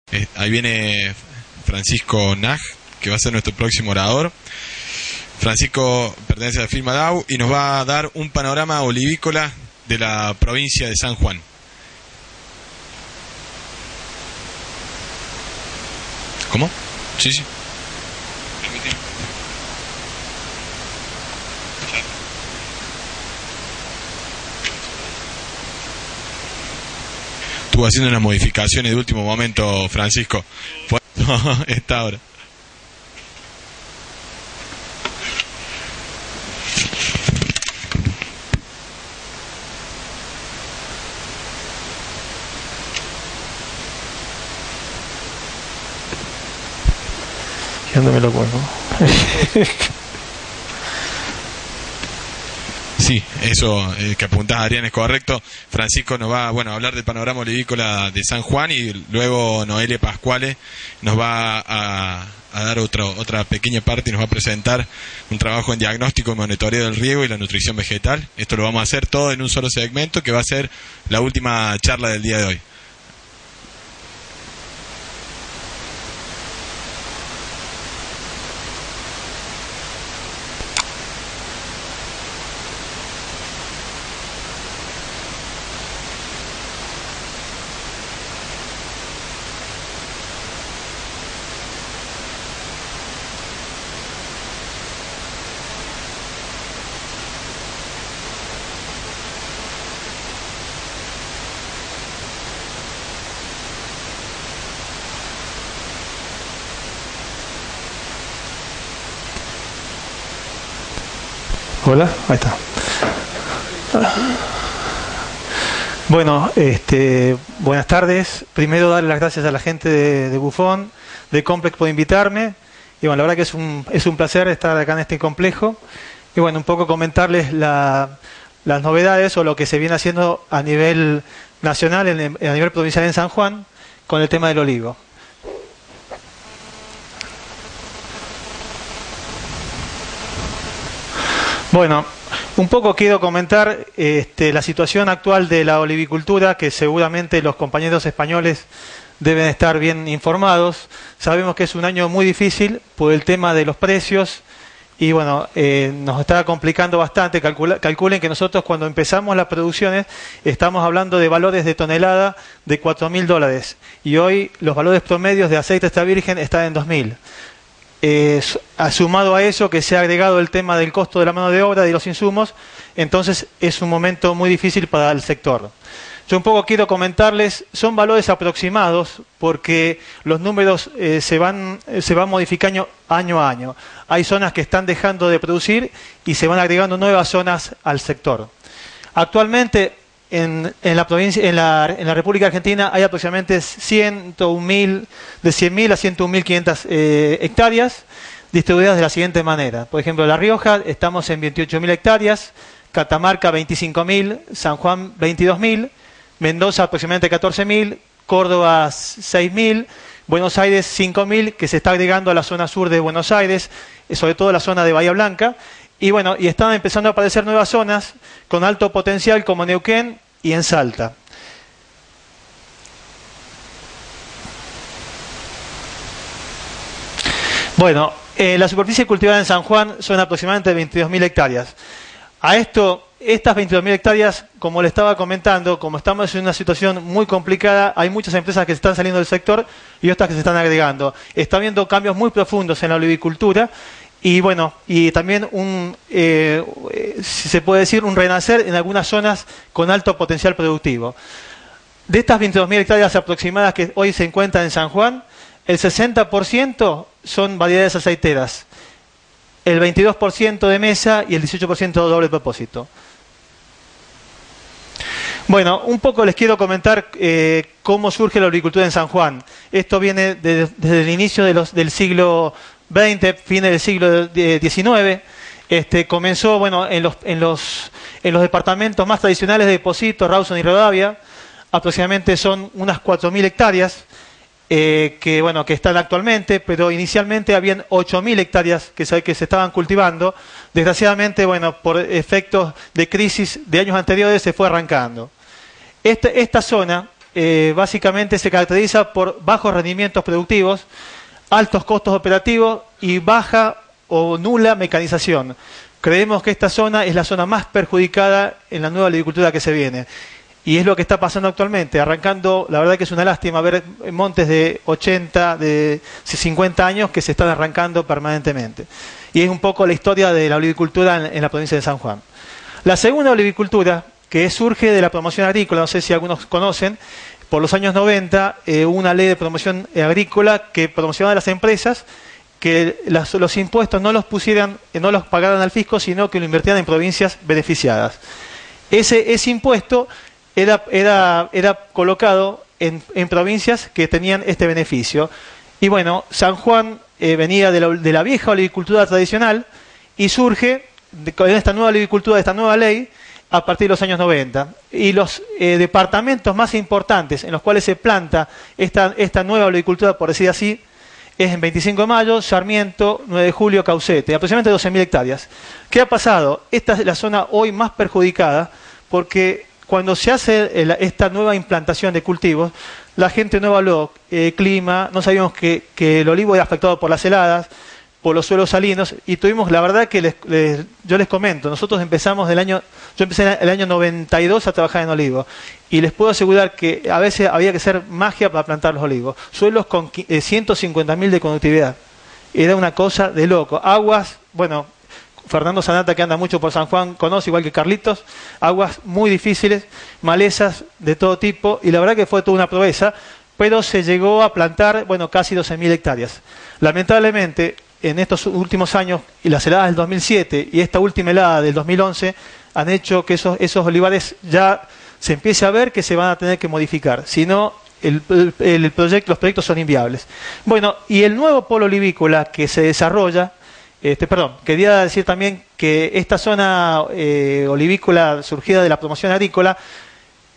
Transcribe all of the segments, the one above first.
Ahí viene Francisco Nag, que va a ser nuestro próximo orador. Francisco pertenece a la firma DAU y nos va a dar un panorama olivícola de la provincia de San Juan. ¿Cómo? Sí, sí. Estuvo haciendo unas modificaciones de último momento, Francisco. Por eso está ahora. ¿Y dónde me lo cuelgo? Sí, eso que apuntás, Adrián, es correcto. Francisco nos va a hablar del panorama olivícola de San Juan y luego Noelia Pascuale nos va a dar otra pequeña parte y nos va a presentar un trabajo en diagnóstico y monitoreo del riego y la nutrición vegetal. Esto lo vamos a hacer todo en un solo segmento que va a ser la última charla del día de hoy. Hola, ahí está. Bueno, buenas tardes. Primero darle las gracias a la gente de Bufón, de Complex por invitarme. Y bueno, la verdad que es un placer estar acá en este complejo. Y bueno, un poco comentarles las novedades o lo que se viene haciendo a nivel nacional, a nivel provincial en San Juan, con el tema del olivo. Bueno, un poco quiero comentar la situación actual de la olivicultura, que seguramente los compañeros españoles deben estar bien informados. Sabemos que es un año muy difícil por el tema de los precios y bueno, nos está complicando bastante. Calculen que nosotros cuando empezamos las producciones estamos hablando de valores de tonelada de $4.000 y hoy los valores promedios de aceite extra virgen están en 2.000. Sumado a eso que se ha agregado el tema del costo de la mano de obra y de los insumos, entonces es un momento muy difícil para el sector. Yo un poco quiero comentarles, son valores aproximados porque los números se van modificando año a año. Hay zonas que están dejando de producir y se van agregando nuevas zonas al sector. Actualmente en la provincia, en la República Argentina hay aproximadamente de 100.000 a 101.500 hectáreas distribuidas de la siguiente manera. Por ejemplo, La Rioja estamos en 28.000 hectáreas, Catamarca 25.000, San Juan 22.000, Mendoza aproximadamente 14.000, Córdoba 6.000, Buenos Aires 5.000, que se está agregando a la zona sur de Buenos Aires, sobre todo la zona de Bahía Blanca. Y bueno, y están empezando a aparecer nuevas zonas con alto potencial como Neuquén y en Salta. Bueno, la superficie cultivada en San Juan son aproximadamente 22.000 hectáreas. A estas 22.000 hectáreas, como le estaba comentando, como estamos en una situación muy complicada, hay muchas empresas que están saliendo del sector y otras que se están agregando. Está habiendo cambios muy profundos en la olivicultura. Y bueno, y también si se puede decir, un renacer en algunas zonas con alto potencial productivo. De estas 22.000 hectáreas aproximadas que hoy se encuentran en San Juan, el 60% son variedades aceiteras, el 22% de mesa y el 18% de doble propósito. Bueno, un poco les quiero comentar cómo surge la olivicultura en San Juan. Esto viene desde el inicio del siglo XX, fines del siglo XIX. Comenzó en los departamentos más tradicionales de Pocito, Rawson y Rivadavia. Aproximadamente son unas 4.000 hectáreas que están actualmente, pero inicialmente habían 8.000 hectáreas que se estaban cultivando. Desgraciadamente, por efectos de crisis de años anteriores se fue arrancando. Esta zona básicamente se caracteriza por bajos rendimientos productivos, altos costos operativos y baja o nula mecanización. Creemos que esta zona es la zona más perjudicada en la nueva agricultura que se viene. Y es lo que está pasando actualmente, arrancando, la verdad que es una lástima ver montes de 80, de 50 años que se están arrancando permanentemente. Y es un poco la historia de la olivicultura en la provincia de San Juan. La segunda olivicultura, que surge de la promoción agrícola, no sé si algunos conocen, por los años 90 hubo una ley de promoción agrícola que promocionaba a las empresas que los impuestos no los pagaran al fisco, sino que lo invirtieran en provincias beneficiadas. Ese impuesto era colocado en provincias que tenían este beneficio. Y bueno, San Juan venía de la vieja olivicultura tradicional y surge con esta nueva olivicultura, de esta nueva ley, a partir de los años 90. Y los departamentos más importantes en los cuales se planta esta nueva olivicultura, por decir así, es en 25 de mayo, Sarmiento, 9 de julio, Caucete, aproximadamente 12.000 hectáreas. ¿Qué ha pasado? Esta es la zona hoy más perjudicada porque cuando se hace esta nueva implantación de cultivos, la gente no evaluó clima, no sabíamos que el olivo era afectado por las heladas, por los suelos salinos, y tuvimos, la verdad que yo les comento, nosotros empezamos yo empecé el año 92 a trabajar en olivo, y les puedo asegurar que a veces había que hacer magia para plantar los olivos, suelos con 150.000 de conductividad, era una cosa de loco, aguas, bueno, Fernando Sanata, que anda mucho por San Juan, conoce, igual que Carlitos, aguas muy difíciles, malezas de todo tipo, y la verdad que fue toda una proeza, pero se llegó a plantar, bueno, casi 12.000 hectáreas. Lamentablemente, en estos últimos años, y las heladas del 2007 y esta última helada del 2011, han hecho que esos olivares ya se empiece a ver que se van a tener que modificar, si no, los proyectos son inviables. Bueno, y el nuevo polo olivícola que se desarrolla, quería decir también que esta zona olivícola surgida de la promoción agrícola,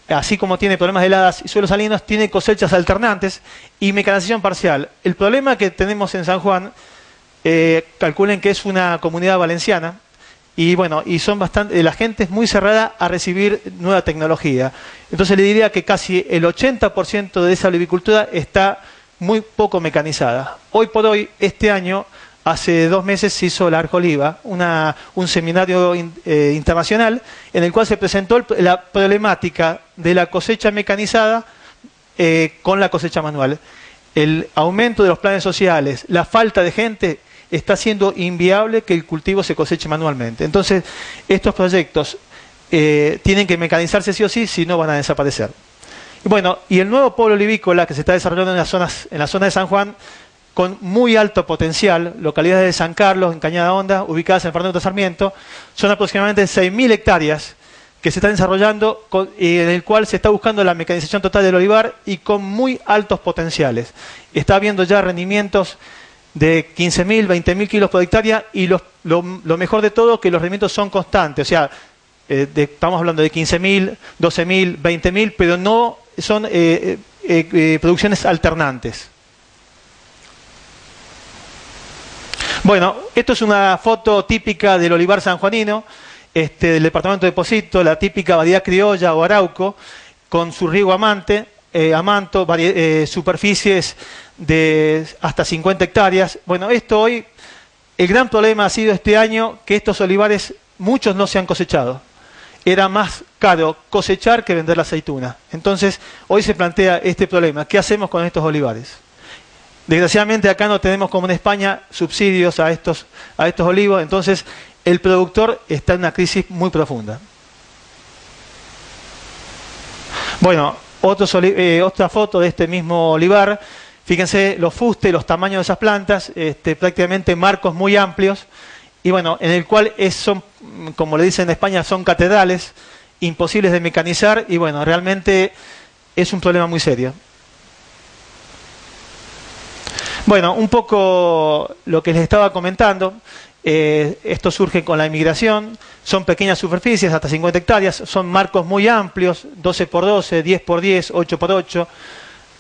así como tiene problemas de heladas y suelos salinos, tiene cosechas alternantes y mecanización parcial. El problema que tenemos en San Juan, calculen que es una comunidad valenciana, y bueno, y la gente es muy cerrada a recibir nueva tecnología. Entonces le diría que casi el 80% de esa olivicultura está muy poco mecanizada. Hoy por hoy, este año, hace 2 meses se hizo la Arjoliva, un seminario internacional en el cual se presentó la problemática de la cosecha mecanizada con la cosecha manual. El aumento de los planes sociales, la falta de gente, está haciendo inviable que el cultivo se coseche manualmente. Entonces, estos proyectos tienen que mecanizarse sí o sí, si no van a desaparecer. Y bueno, y el nuevo polo olivícola que se está desarrollando en la zona de San Juan, con muy alto potencial, localidades de San Carlos, en Cañada Honda, ubicadas en Fernando Sarmiento, son aproximadamente 6.000 hectáreas que se están desarrollando y en el cual se está buscando la mecanización total del olivar y con muy altos potenciales. Está habiendo ya rendimientos de 15.000, 20.000 kilos por hectárea y lo mejor de todo que los rendimientos son constantes, o sea, estamos hablando de 15.000, 12.000, 20.000, pero no son producciones alternantes. Bueno, esto es una foto típica del olivar sanjuanino, del departamento de Pocito, la típica variedad criolla o arauco, con su riego amanto, superficies de hasta 50 hectáreas. Bueno, esto hoy, el gran problema ha sido este año que estos olivares, muchos no se han cosechado. Era más caro cosechar que vender la aceituna. Entonces, hoy se plantea este problema. ¿Qué hacemos con estos olivares? Desgraciadamente acá no tenemos como en España subsidios a estos olivos, entonces el productor está en una crisis muy profunda. Bueno, otra foto de este mismo olivar, fíjense los fustes, los tamaños de esas plantas, prácticamente marcos muy amplios, y bueno, en el cual son, como le dicen en España, son catedrales, imposibles de mecanizar, y bueno, realmente es un problema muy serio. Bueno, un poco lo que les estaba comentando, esto surge con la inmigración, son pequeñas superficies, hasta 50 hectáreas, son marcos muy amplios, 12 por 12, 10 por 10, 8 por 8,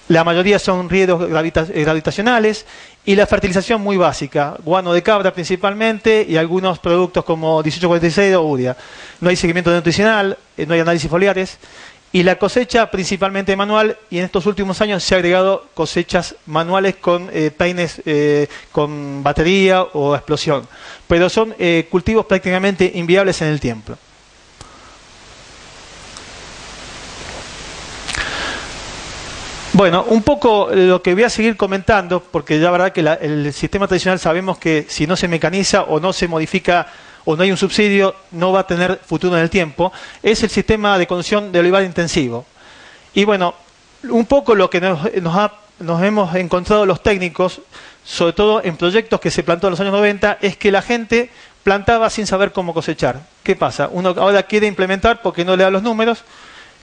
la mayoría son riegos gravitacionales y la fertilización muy básica, guano de cabra principalmente y algunos productos como 1846 o urea. No hay seguimiento nutricional, no hay análisis foliares y la cosecha principalmente manual, y en estos últimos años se ha agregado cosechas manuales con peines con batería o explosión, pero son cultivos prácticamente inviables en el tiempo. Bueno, un poco lo que voy a seguir comentando, porque ya la verdad que el sistema tradicional sabemos que si no se mecaniza o no se modifica o no hay un subsidio, no va a tener futuro en el tiempo, es el sistema de conducción de olivar intensivo. Y bueno, un poco lo que nos hemos encontrado los técnicos, sobre todo en proyectos que se plantó en los años 90, es que la gente plantaba sin saber cómo cosechar. ¿Qué pasa? Uno ahora quiere implementar, porque no le da los números,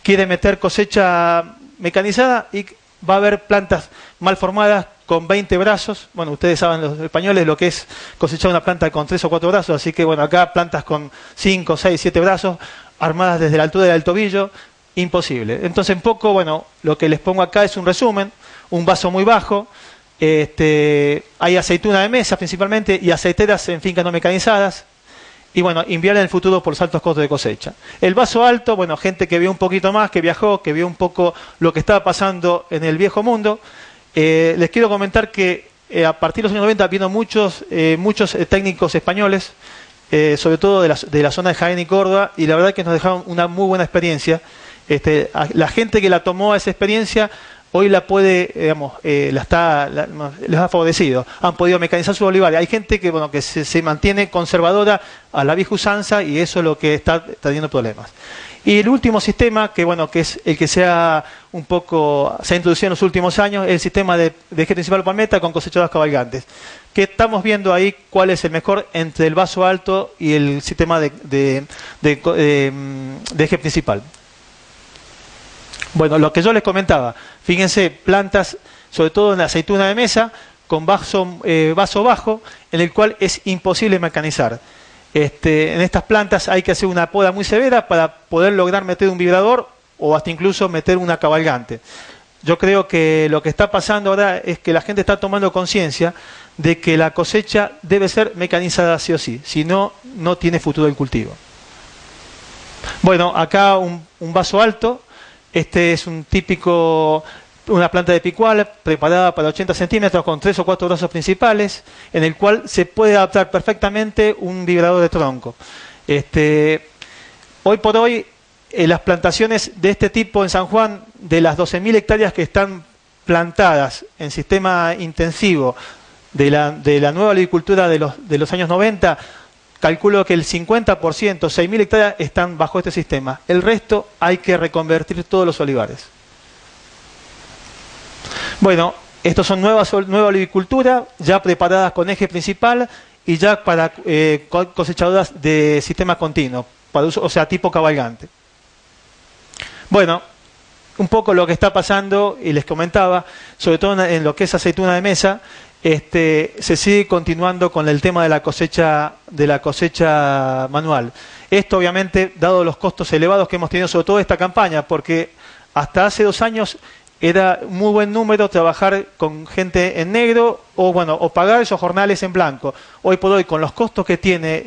quiere meter cosecha mecanizada y va a haber plantas mal formadas con 20 brazos. Bueno, ustedes saben los españoles lo que es cosechar una planta con 3 o 4 brazos, así que bueno, acá plantas con 5, 6, 7 brazos, armadas desde la altura del tobillo, imposible. Entonces, un poco, bueno, lo que les pongo acá es un resumen, un vaso muy bajo, hay aceituna de mesa principalmente y aceiteras en fincas no mecanizadas. Y bueno, inviable en el futuro por los altos costos de cosecha. El vaso alto, bueno, gente que vio un poquito más, que viajó, que vio un poco lo que estaba pasando en el viejo mundo. Les quiero comentar que a partir de los años 90 vino muchos técnicos españoles, sobre todo de la zona de Jaén y Córdoba, y la verdad que nos dejaron una muy buena experiencia. La gente que la tomó esa experiencia hoy la puede, digamos, les ha favorecido. Han podido mecanizar sus olivares. Hay gente que, bueno, que se mantiene conservadora a la vieja usanza y eso es lo que está teniendo problemas. Y el último sistema, que bueno, que es el que se ha introducido en los últimos años, es el sistema de eje principal palmeta con cosechadoras cabalgantes. Que estamos viendo ahí cuál es el mejor entre el vaso alto y el sistema de eje principal. Bueno, lo que yo les comentaba, fíjense, plantas, sobre todo en la aceituna de mesa, con vaso bajo, en el cual es imposible mecanizar. En estas plantas hay que hacer una poda muy severa para poder lograr meter un vibrador o hasta incluso meter una cabalgante. Yo creo que lo que está pasando ahora es que la gente está tomando conciencia de que la cosecha debe ser mecanizada sí o sí, si no, no tiene futuro el cultivo. Bueno, acá un vaso alto. Este es una planta de picual preparada para 80 centímetros con 3 o 4 brazos principales, en el cual se puede adaptar perfectamente un vibrador de tronco. Hoy por hoy, las plantaciones de este tipo en San Juan, de las 12.000 hectáreas que están plantadas en sistema intensivo de la nueva agricultura de los años 90, calculo que el 50%, 6.000 hectáreas, están bajo este sistema. El resto hay que reconvertir todos los olivares. Bueno, estos son nueva olivicultura, ya preparadas con eje principal y ya para cosechadoras de sistema continuo, para uso, o sea, tipo cabalgante. Bueno, un poco lo que está pasando, y les comentaba, sobre todo en lo que es aceituna de mesa, se sigue continuando con el tema de la cosecha manual. Esto obviamente dado los costos elevados que hemos tenido sobre todo esta campaña, porque hasta hace 2 años era muy buen número trabajar con gente en negro o pagar esos jornales en blanco. Hoy por hoy con los costos que tiene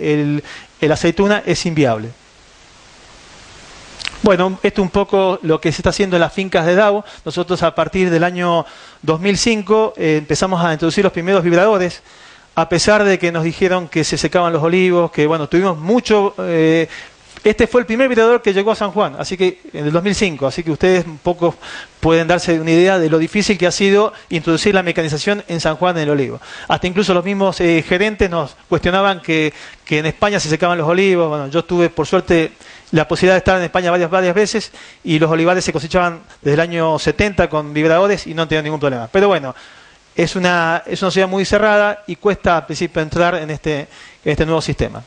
el aceituna es inviable. Bueno, esto es un poco lo que se está haciendo en las fincas de DAO. Nosotros a partir del año 2005 empezamos a introducir los primeros vibradores, a pesar de que nos dijeron que se secaban los olivos, que bueno, tuvimos mucho... este fue el primer vibrador que llegó a San Juan, así que en el 2005, así que ustedes un poco pueden darse una idea de lo difícil que ha sido introducir la mecanización en San Juan en el olivo. Hasta incluso los mismos gerentes nos cuestionaban que en España se secaban los olivos. Bueno, yo tuve por suerte la posibilidad de estar en España varias veces y los olivares se cosechaban desde el año 70 con vibradores y no tenían ningún problema. Pero bueno, es una sociedad muy cerrada y cuesta al principio entrar en este nuevo sistema.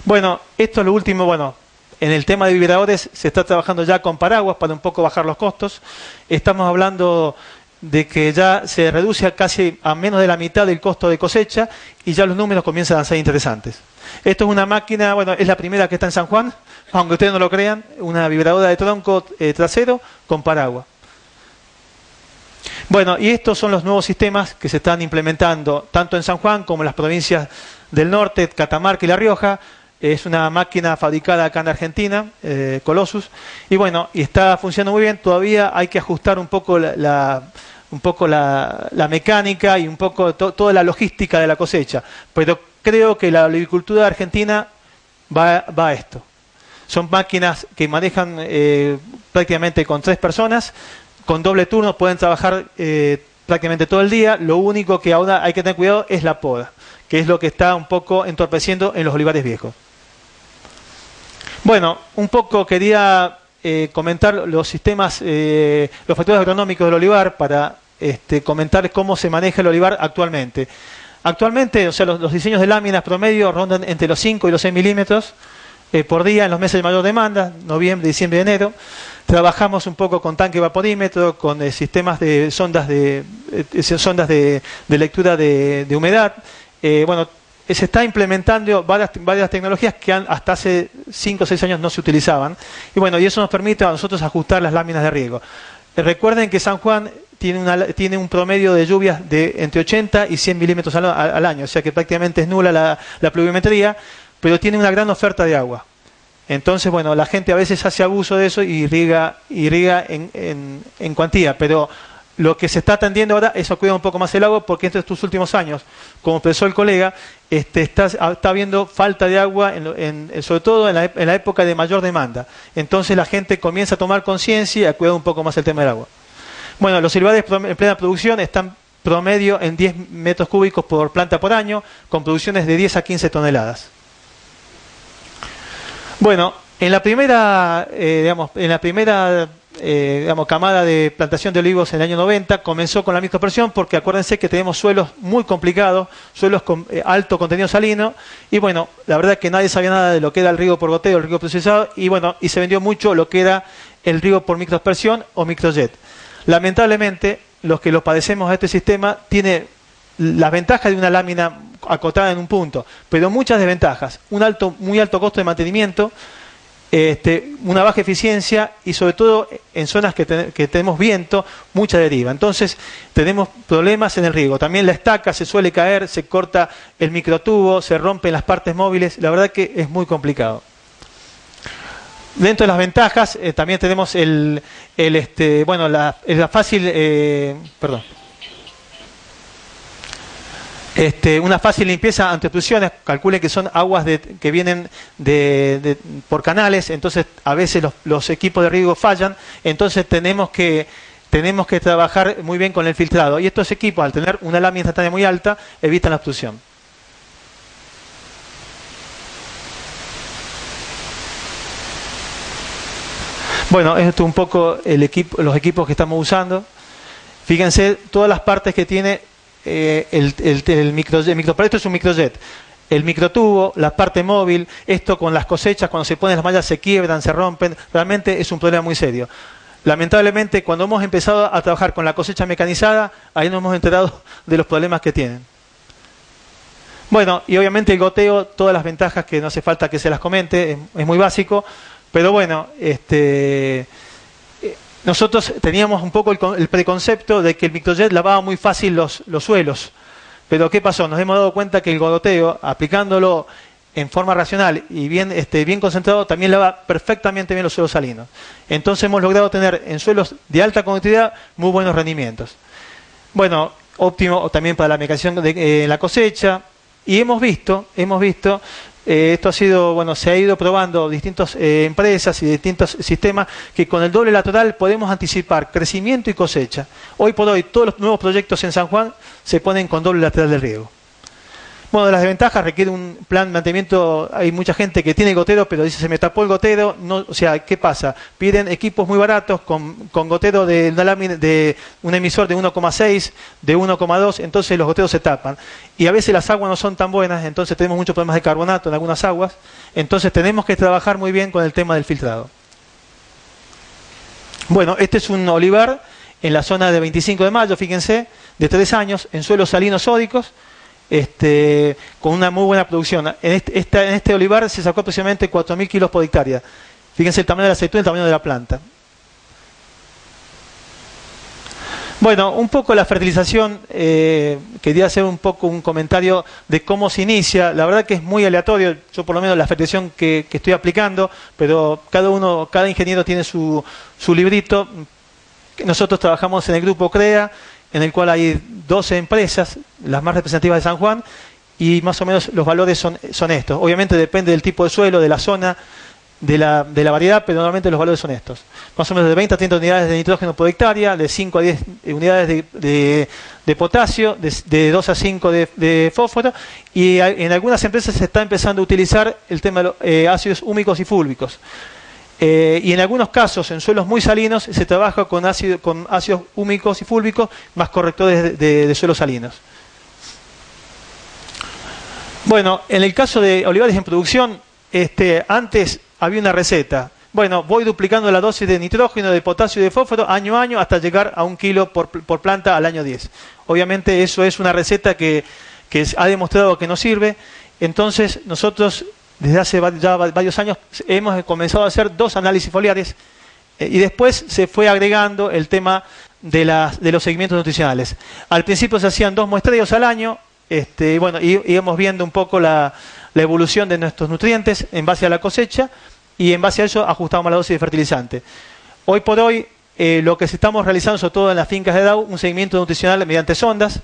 Bueno, esto es lo último. Bueno, en el tema de vibradores se está trabajando ya con paraguas para un poco bajar los costos. Estamos hablando de que ya se reduce casi a menos de la mitad del costo de cosecha y ya los números comienzan a ser interesantes. Esto es una máquina, bueno, es la primera que está en San Juan, aunque ustedes no lo crean, una vibradora de tronco trasero con paraguas. Bueno, y estos son los nuevos sistemas que se están implementando tanto en San Juan como en las provincias del norte, Catamarca y La Rioja. es una máquina fabricada acá en Argentina, Colossus, y bueno, y está funcionando muy bien. Todavía hay que ajustar un poco la mecánica y un poco toda la logística de la cosecha, pero creo que la agricultura argentina va a esto. Son máquinas que manejan prácticamente con 3 personas, con doble turno, pueden trabajar prácticamente todo el día. Lo único que ahora hay que tener cuidado es la poda, que es lo que está un poco entorpeciendo en los olivares viejos. Bueno, un poco quería comentar los sistemas, los factores agronómicos del olivar para comentarles cómo se maneja el olivar actualmente. Actualmente, o sea, los diseños de láminas promedio rondan entre los 5 y los 6 milímetros por día en los meses de mayor demanda, noviembre, diciembre y enero. Trabajamos un poco con tanque vaporímetro, con sistemas de sondas de lectura de humedad. Bueno, se está implementando varias tecnologías que hasta hace 5 o 6 años no se utilizaban. Y bueno, y eso nos permite a nosotros ajustar las láminas de riego. Recuerden que San Juan tiene un promedio de lluvias de entre 80 y 100 milímetros al año, o sea que prácticamente es nula la pluviometría, pero tiene una gran oferta de agua. Entonces, bueno, la gente a veces hace abuso de eso y irriga en cuantía, pero lo que se está atendiendo ahora es a cuidar un poco más el agua, porque estos últimos años, como expresó el colega, está habiendo falta de agua, sobre todo en la época de mayor demanda. Entonces la gente comienza a tomar conciencia y a cuidar un poco más el tema del agua. Bueno, los olivares en plena producción están promedio en 10 metros cúbicos por planta por año, con producciones de 10 a 15 toneladas. Bueno, en la primera camada de plantación de olivos en el año 90 comenzó con la microaspersión, porque acuérdense que tenemos suelos muy complicados, suelos con alto contenido salino, y bueno, la verdad es que nadie sabía nada de lo que era el riego por goteo, el riego procesado, y bueno, y se vendió mucho lo que era el riego por microaspersión o microjet. Lamentablemente, los que lo padecemos a este sistema tiene las ventajas de una lámina acotada en un punto, pero muchas desventajas: muy alto costo de mantenimiento, una baja eficiencia y sobre todo en zonas que tenemos viento, mucha deriva. Entonces tenemos problemas en el riego. También la estaca se suele caer, se corta el microtubo, se rompen las partes móviles. La verdad que es muy complicado. Dentro de las ventajas también tenemos una fácil limpieza ante obstrucciones. Calculen que son aguas que vienen por canales, entonces a veces los equipos de riego fallan, entonces tenemos que trabajar muy bien con el filtrado, y estos equipos, al tener una lámina instantánea muy alta, evitan la obstrucción. Bueno, esto es un poco los equipos que estamos usando. Fíjense todas las partes que tiene el microjet es un microjet. El microtubo, la parte móvil, esto con las cosechas, cuando se ponen las mallas se quiebran, se rompen, realmente es un problema muy serio. Lamentablemente, cuando hemos empezado a trabajar con la cosecha mecanizada, ahí nos hemos enterado de los problemas que tienen. Bueno, y obviamente el goteo, todas las ventajas que no hace falta que se las comente, es muy básico, pero bueno, nosotros teníamos un poco el preconcepto de que el microjet lavaba muy fácil los suelos. Pero ¿qué pasó? Nos hemos dado cuenta que el goteo, aplicándolo en forma racional y bien concentrado, también lava perfectamente bien los suelos salinos. Entonces hemos logrado tener en suelos de alta conductividad muy buenos rendimientos. Bueno, óptimo también para la mecanización de la cosecha. Y hemos visto, esto ha sido, bueno, se ha ido probando distintas empresas y distintos sistemas, que con el doble lateral podemos anticipar crecimiento y cosecha. Hoy por hoy todos los nuevos proyectos en San Juan se ponen con doble lateral de riego. Bueno, de las desventajas, requiere un plan de mantenimiento. Hay mucha gente que tiene gotero, pero dice: se me tapó el gotero. No, o sea, ¿qué pasa? Piden equipos muy baratos con gotero de una lámina, de un emisor de 1,6, de 1,2, entonces los goteros se tapan. Y a veces las aguas no son tan buenas, entonces tenemos muchos problemas de carbonato en algunas aguas. Entonces tenemos que trabajar muy bien con el tema del filtrado. Bueno, este es un olivar en la zona de 25 de mayo, fíjense, de 3 años, en suelos salinos sódicos. Con una muy buena producción. En este olivar se sacó aproximadamente 4.000 kilos por hectárea. Fíjense el tamaño de la aceituna y el tamaño de la planta. Bueno, un poco la fertilización, quería hacer un poco un comentario de cómo se inicia. La verdad que es muy aleatorio, yo por lo menos la fertilización que estoy aplicando, pero cada ingeniero tiene su librito. Nosotros trabajamos en el grupo CREA, en el cual hay 12 empresas, las más representativas de San Juan, y más o menos los valores son estos. Obviamente depende del tipo de suelo, de la zona, de la variedad, pero normalmente los valores son estos. Más o menos de 20 a 30 unidades de nitrógeno por hectárea, de 5 a 10 unidades de potasio, de 2 a 5 de fósforo, y en algunas empresas se está empezando a utilizar el tema de los ácidos húmicos y fúlvicos. Y en algunos casos, en suelos muy salinos, se trabaja con ácidos húmicos y fúlvicos más correctores de suelos salinos. Bueno, en el caso de olivares en producción, antes había una receta. Bueno, voy duplicando la dosis de nitrógeno, de potasio y de fósforo año a año hasta llegar a 1 kilo por planta al año 10. Obviamente eso es una receta que ha demostrado que no sirve. Entonces nosotros desde hace ya varios años hemos comenzado a hacer 2 análisis foliares y después se fue agregando el tema de los seguimientos nutricionales. Al principio se hacían 2 muestreos al año, bueno, íbamos viendo un poco la evolución de nuestros nutrientes en base a la cosecha, y en base a eso ajustamos la dosis de fertilizante. Hoy por hoy, lo que estamos realizando, sobre todo en las fincas de DAU, un seguimiento nutricional mediante sondas.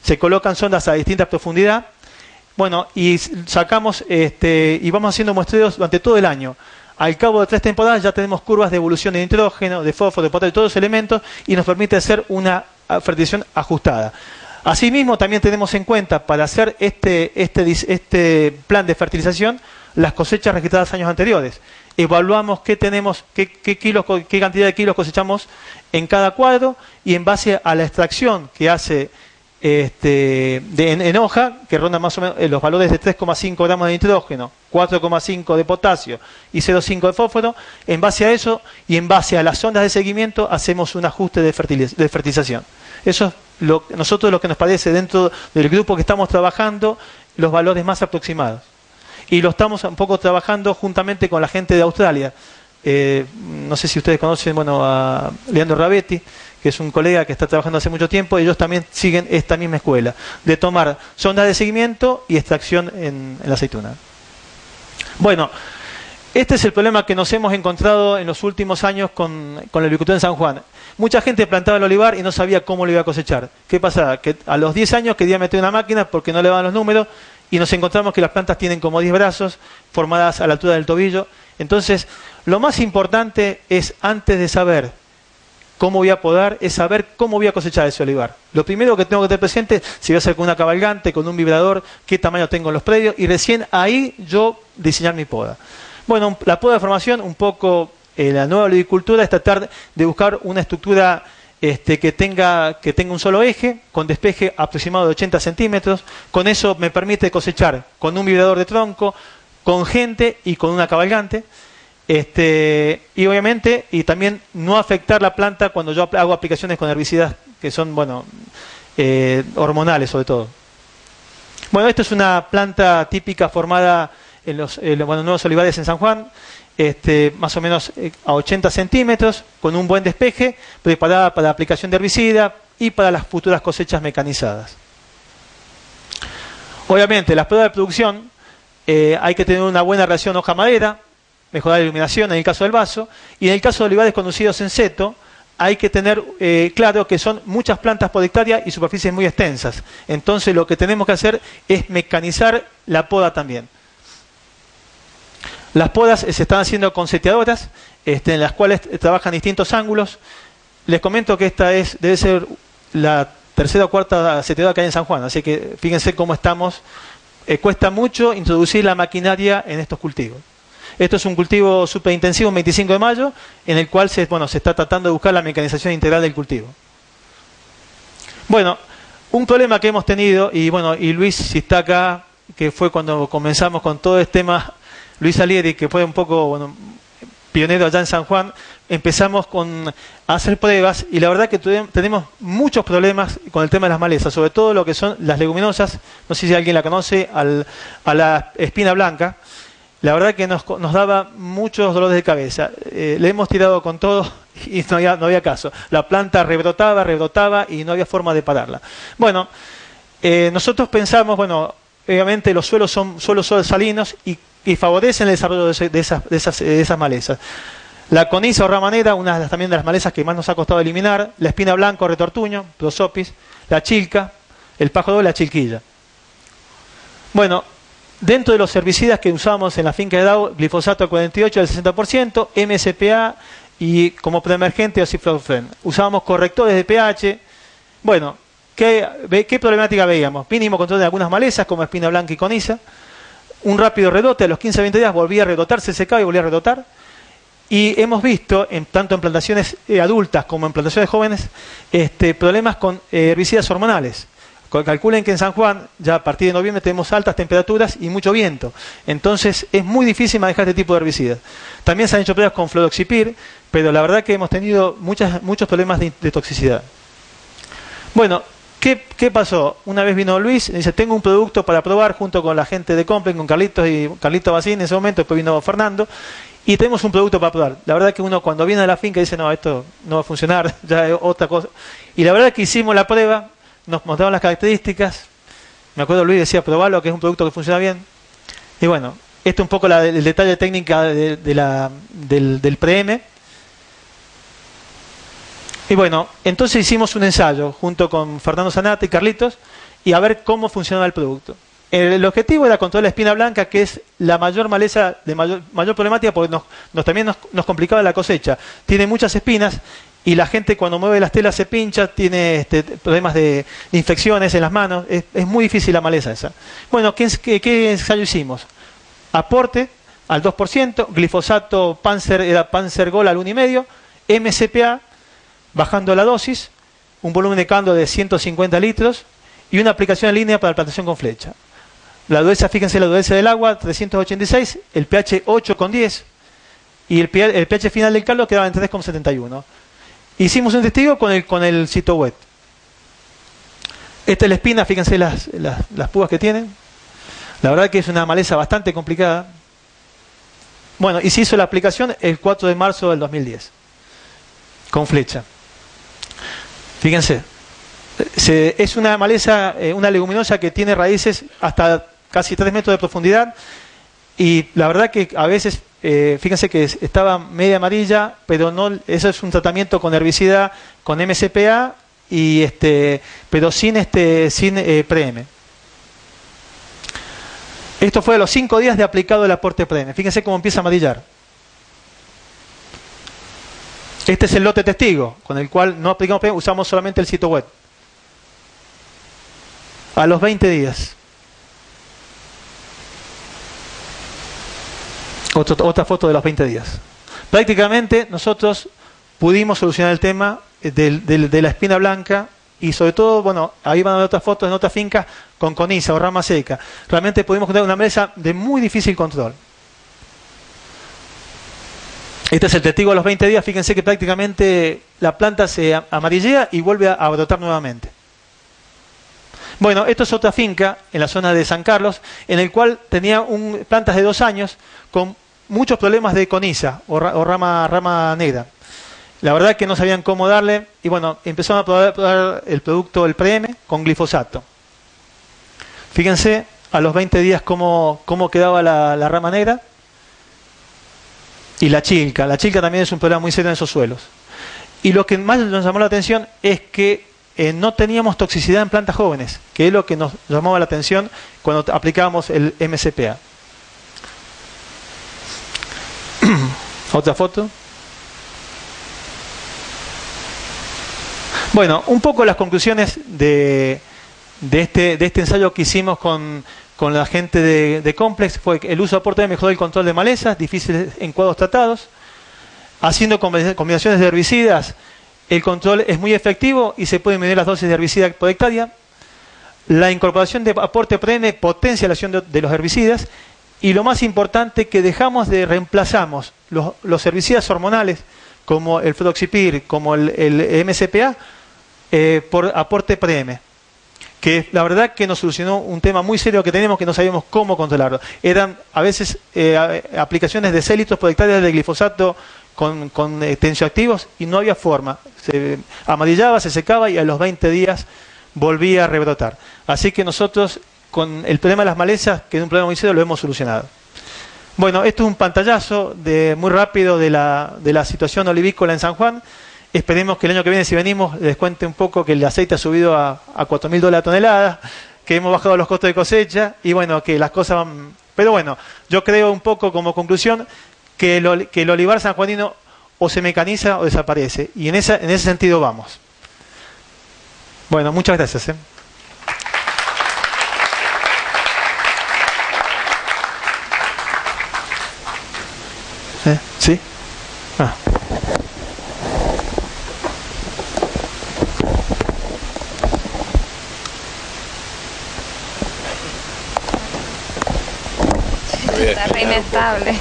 Se colocan sondas a distinta profundidad. Bueno, y sacamos y vamos haciendo muestreos durante todo el año. Al cabo de 3 temporadas ya tenemos curvas de evolución de nitrógeno, de fósforo, de potasio, de todos los elementos, y nos permite hacer una fertilización ajustada. Asimismo, también tenemos en cuenta para hacer este plan de fertilización las cosechas registradas años anteriores. Evaluamos qué cantidad de kilos cosechamos en cada cuadro, y en base a la extracción que hace en hoja, que ronda más o menos los valores de 3,5 gramos de nitrógeno, 4,5 de potasio y 0,5 de fósforo, en base a eso y en base a las sondas de seguimiento hacemos un ajuste de fertilización. Eso es nosotros lo que nos parece dentro del grupo que estamos trabajando, los valores más aproximados. Y lo estamos un poco trabajando juntamente con la gente de Australia. No sé si ustedes conocen a Leandro Ravetti, que es un colega que está trabajando hace mucho tiempo. Ellos también siguen esta misma escuela, de tomar sondas de seguimiento y extracción en la aceituna. Bueno, este es el problema que nos hemos encontrado en los últimos años con la agricultura en San Juan. Mucha gente plantaba el olivar y no sabía cómo lo iba a cosechar. ¿Qué pasaba? Que a los 10 años quería meter una máquina porque no le daban los números, y nos encontramos que las plantas tienen como 10 brazos formadas a la altura del tobillo. Entonces, lo más importante es, antes de saber cómo voy a podar, es saber cómo voy a cosechar ese olivar. Lo primero que tengo que tener presente, si voy a hacer con una cabalgante, con un vibrador, qué tamaño tengo en los predios, y recién ahí yo diseñar mi poda. Bueno, la poda de formación, un poco la nueva agricultura es tratar de buscar una estructura que tenga un solo eje, con despeje aproximado de 80 centímetros. Con eso me permite cosechar con un vibrador de tronco, con gente y con una cabalgante. Y obviamente, y también no afectar la planta cuando yo hago aplicaciones con herbicidas que son, hormonales sobre todo. Bueno, esto es una planta típica formada en los nuevos olivares en San Juan. Más o menos a 80 centímetros, con un buen despeje, preparada para la aplicación de herbicida y para las futuras cosechas mecanizadas. Obviamente, las pruebas de producción, hay que tener una buena relación hoja-madera, mejorar la iluminación en el caso del vaso, y en el caso de olivares conducidos en seto, hay que tener claro que son muchas plantas por hectárea y superficies muy extensas. Entonces, lo que tenemos que hacer es mecanizar la poda también. Las podas se están haciendo con seteadoras, en las cuales trabajan distintos ángulos. Les comento que esta debe ser la tercera o cuarta seteadora que hay en San Juan, así que fíjense cómo estamos. Cuesta mucho introducir la maquinaria en estos cultivos. Esto es un cultivo súper intensivo, un 25 de mayo, en el cual se está tratando de buscar la mecanización integral del cultivo. Bueno, un problema que hemos tenido, y Luis, si está acá, que fue cuando comenzamos con todo este tema, Luis Alieri, que fue un poco pionero allá en San Juan, empezamos a hacer pruebas, y la verdad que tenemos muchos problemas con el tema de las malezas, sobre todo lo que son las leguminosas. No sé si alguien la conoce, a la espina blanca. la verdad que nos daba muchos dolores de cabeza. Le hemos tirado con todo y no había caso. La planta rebrotaba y no había forma de pararla. Bueno, nosotros pensamos, bueno, obviamente los suelos son suelos salinos y favorecen el desarrollo de esas malezas. La coniza o rama negra, una también de las malezas que más nos ha costado eliminar, la espina blanca o retortuño, prosopis, la chilca, el pajo doble, la chilquilla. Bueno, dentro de los herbicidas que usamos en la finca de DAO, glifosato al 48 al 60%, MSPA y como preemergente aciflofén. Usábamos correctores de pH. Bueno, ¿qué problemática veíamos? Mínimo control de algunas malezas como espina blanca y coniza. Un rápido redote, a los 15 a 20 días volvía a redotar, se secaba y volvía a redotar. Y hemos visto, tanto en plantaciones adultas como en plantaciones jóvenes, problemas con herbicidas hormonales. Calculen que en San Juan, ya a partir de noviembre, tenemos altas temperaturas y mucho viento. Entonces, es muy difícil manejar este tipo de herbicidas. También se han hecho pruebas con fluoxipir, pero la verdad que hemos tenido muchos problemas de toxicidad. Bueno, ¿qué pasó? Una vez vino Luis y dice, tengo un producto para probar junto con la gente de Complex, con Carlitos Bacín en ese momento, después vino Fernando, y tenemos un producto para probar. La verdad que uno cuando viene a la finca dice, no, esto no va a funcionar, ya es otra cosa. Y la verdad que hicimos la prueba, nos mostraron las características. Me acuerdo Luis decía, probalo, que es un producto que funciona bien. Y bueno, esto es un poco el detalle técnica del PRM. Y bueno, entonces hicimos un ensayo junto con Fernando Zanata y Carlitos y a ver cómo funcionaba el producto. El objetivo era controlar la espina blanca, que es la mayor maleza, de mayor problemática, porque también nos complicaba la cosecha. Tiene muchas espinas y la gente cuando mueve las telas se pincha, tiene problemas de infecciones en las manos. Es muy difícil la maleza esa. Bueno, ¿qué ensayo hicimos? Aporte al 2%, glifosato Panzer Gol al 1,5%, MSPA, bajando la dosis, un volumen de cando de 150 litros y una aplicación en línea para la plantación con flecha. La dureza, fíjense, la dureza del agua, 386, el pH 8,10 y el pH final del caldo quedaba en 3,71. Hicimos un testigo con el Cito Wet. Esta es la espina, fíjense las púas que tienen. La verdad que es una maleza bastante complicada. Bueno, y se hizo la aplicación el 4 de marzo del 2010, con flecha. Fíjense, es una maleza, una leguminosa que tiene raíces hasta casi 3 metros de profundidad y la verdad que a veces, fíjense que estaba media amarilla, pero no, eso es un tratamiento con herbicida, con MSPA, pero sin PRM. Esto fue a los 5 días de aplicado el aporte PRM. Fíjense cómo empieza a amarillar. Este es el lote testigo, con el cual no aplicamos PRM, usamos solamente el Cito Wet. A los 20 días. Otra foto de los 20 días. Prácticamente nosotros pudimos solucionar el tema de la espina blanca y sobre todo, bueno, ahí van a ver otras fotos en otras fincas con coniza o rama seca. Realmente pudimos encontrar una maleza de muy difícil control. Este es el testigo a los 20 días. Fíjense que prácticamente la planta se amarillea y vuelve a brotar nuevamente. Bueno, esto es otra finca en la zona de San Carlos, en el cual tenía plantas de 2 años con muchos problemas de coniza o rama negra. La verdad que no sabían cómo darle y bueno, empezaron a probar el producto, el PRM, con glifosato. Fíjense a los 20 días cómo quedaba la rama negra. Y la chilca también es un problema muy serio en esos suelos. Y lo que más nos llamó la atención es que no teníamos toxicidad en plantas jóvenes, que es lo que nos llamaba la atención cuando aplicábamos el MSPA. Otra foto. Bueno, un poco las conclusiones de este ensayo que hicimos con la gente de Complex fue que el uso de aporte mejoró el control de malezas difíciles en cuadros tratados. Haciendo combinaciones de herbicidas, el control es muy efectivo y se pueden medir las dosis de herbicida por hectárea. La incorporación de aporte PRM potencia la acción de los herbicidas. Y lo más importante, que reemplazamos los herbicidas hormonales como el fluoxipir, como el MSPA, por aporte PRM, que la verdad que nos solucionó un tema muy serio que teníamos, que no sabíamos cómo controlarlo. Eran a veces aplicaciones de célitos por hectárea de glifosato con tensioactivos y no había forma. Se amarillaba, se secaba y a los 20 días volvía a rebrotar. Así que nosotros con el problema de las malezas, que es un problema muy serio, lo hemos solucionado. Bueno, esto es un pantallazo muy rápido de la situación olivícola en San Juan. Esperemos que el año que viene, si venimos, les cuente un poco que el aceite ha subido a $4.000 la tonelada, que hemos bajado los costos de cosecha y bueno, que las cosas van... Pero bueno, yo creo un poco como conclusión que el olivar sanjuanino o se mecaniza o desaparece. Y en ese sentido vamos. Bueno, muchas gracias. ¿Sí? Ah. Está re inestable.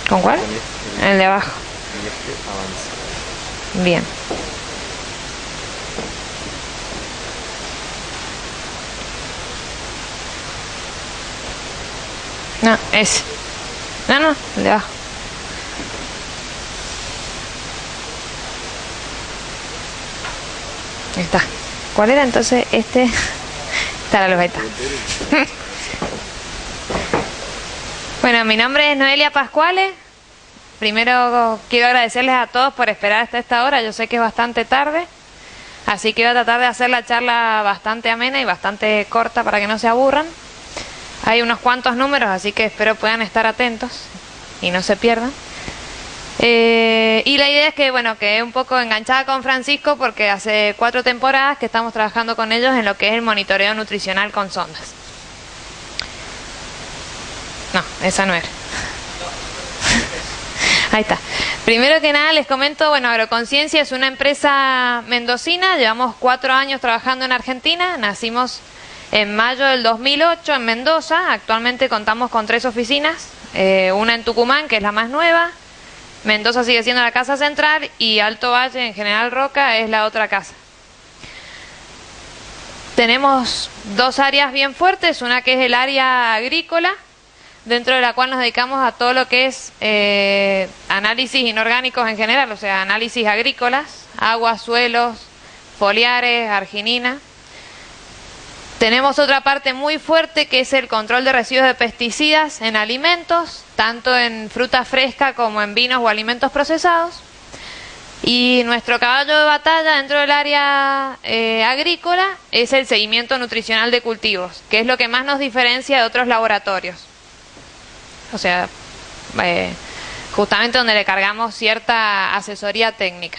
¿Con cuál? El de abajo. Bien. No, ese. No, el de abajo. Ahí está. ¿Cuál era entonces este? Está la luz, ahí está. Bueno, mi nombre es Noelia Pascuale. Primero quiero agradecerles a todos por esperar hasta esta hora. Yo sé que es bastante tarde, así que voy a tratar de hacer la charla bastante amena y bastante corta para que no se aburran. Hay unos cuantos números, así que espero puedan estar atentos y no se pierdan. Y la idea es que, bueno, quedé un poco enganchada con Francisco porque hace 4 temporadas que estamos trabajando con ellos en lo que es el monitoreo nutricional con sondas. No, esa no era. Ahí está. Primero que nada les comento, bueno, Agroconciencia es una empresa mendocina, llevamos 4 años trabajando en Argentina, nacimos en mayo del 2008 en Mendoza, actualmente contamos con 3 oficinas, una en Tucumán, que es la más nueva, Mendoza sigue siendo la casa central y Alto Valle en General Roca es la otra casa. Tenemos 2 áreas bien fuertes, una que es el área agrícola, dentro de la cual nos dedicamos a todo lo que es análisis inorgánicos en general, o sea, análisis agrícolas, aguas, suelos, foliares, arginina. Tenemos otra parte muy fuerte que es el control de residuos de pesticidas en alimentos, tanto en fruta fresca como en vinos o alimentos procesados. Y nuestro caballo de batalla dentro del área agrícola es el seguimiento nutricional de cultivos, que es lo que más nos diferencia de otros laboratorios. O sea, justamente donde le cargamos cierta asesoría técnica.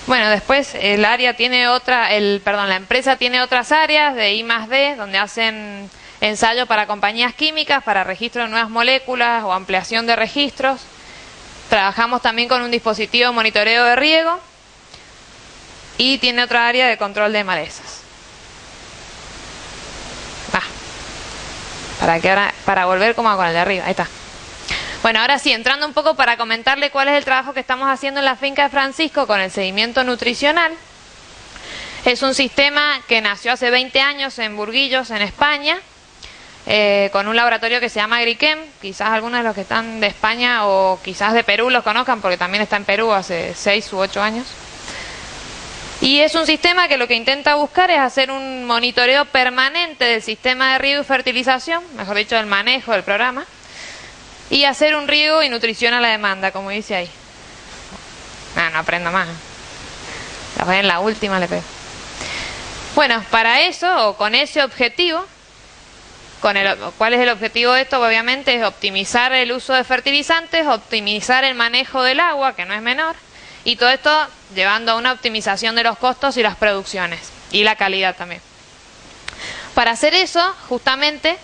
Bueno, después el área tiene la empresa tiene otras áreas de I+D, donde hacen ensayos para compañías químicas, para registro de nuevas moléculas o ampliación de registros. Trabajamos también con un dispositivo de monitoreo de riego y tiene otra área de control de malezas. Para volver como con el de arriba, ahí está. Bueno, ahora sí, entrando un poco para comentarle cuál es el trabajo que estamos haciendo en la finca de Francisco con el seguimiento nutricional. Es un sistema que nació hace 20 años en Burguillos, en España, con un laboratorio que se llama Agrichem. Quizás algunos de los que están de España o quizás de Perú los conozcan porque también está en Perú hace 6 u 8 años. Y es un sistema que lo que intenta buscar es hacer un monitoreo permanente del sistema de riego y fertilización, mejor dicho, del manejo del programa, y hacer un riego y nutrición a la demanda, como dice ahí. No aprendo más. La voy en la última, le pego. Bueno, para eso, o con ese objetivo, ¿cuál es el objetivo de esto? Obviamente es optimizar el uso de fertilizantes, optimizar el manejo del agua, que no es menor, y todo esto llevando a una optimización de los costos y las producciones, y la calidad también. Para hacer eso, justamente,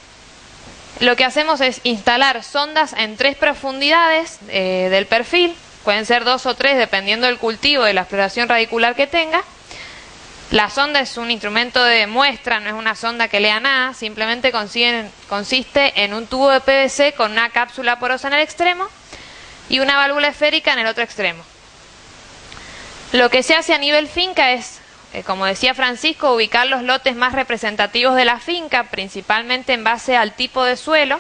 lo que hacemos es instalar sondas en 3 profundidades del perfil, pueden ser 2 o 3 dependiendo del cultivo y de la exploración radicular que tenga, La sonda es un instrumento de muestra, no es una sonda que lea nada, simplemente consiste en un tubo de PVC con una cápsula porosa en el extremo y una válvula esférica en el otro extremo. Lo que se hace a nivel finca es, como decía Francisco, ubicar los lotes más representativos de la finca, principalmente en base al tipo de suelo,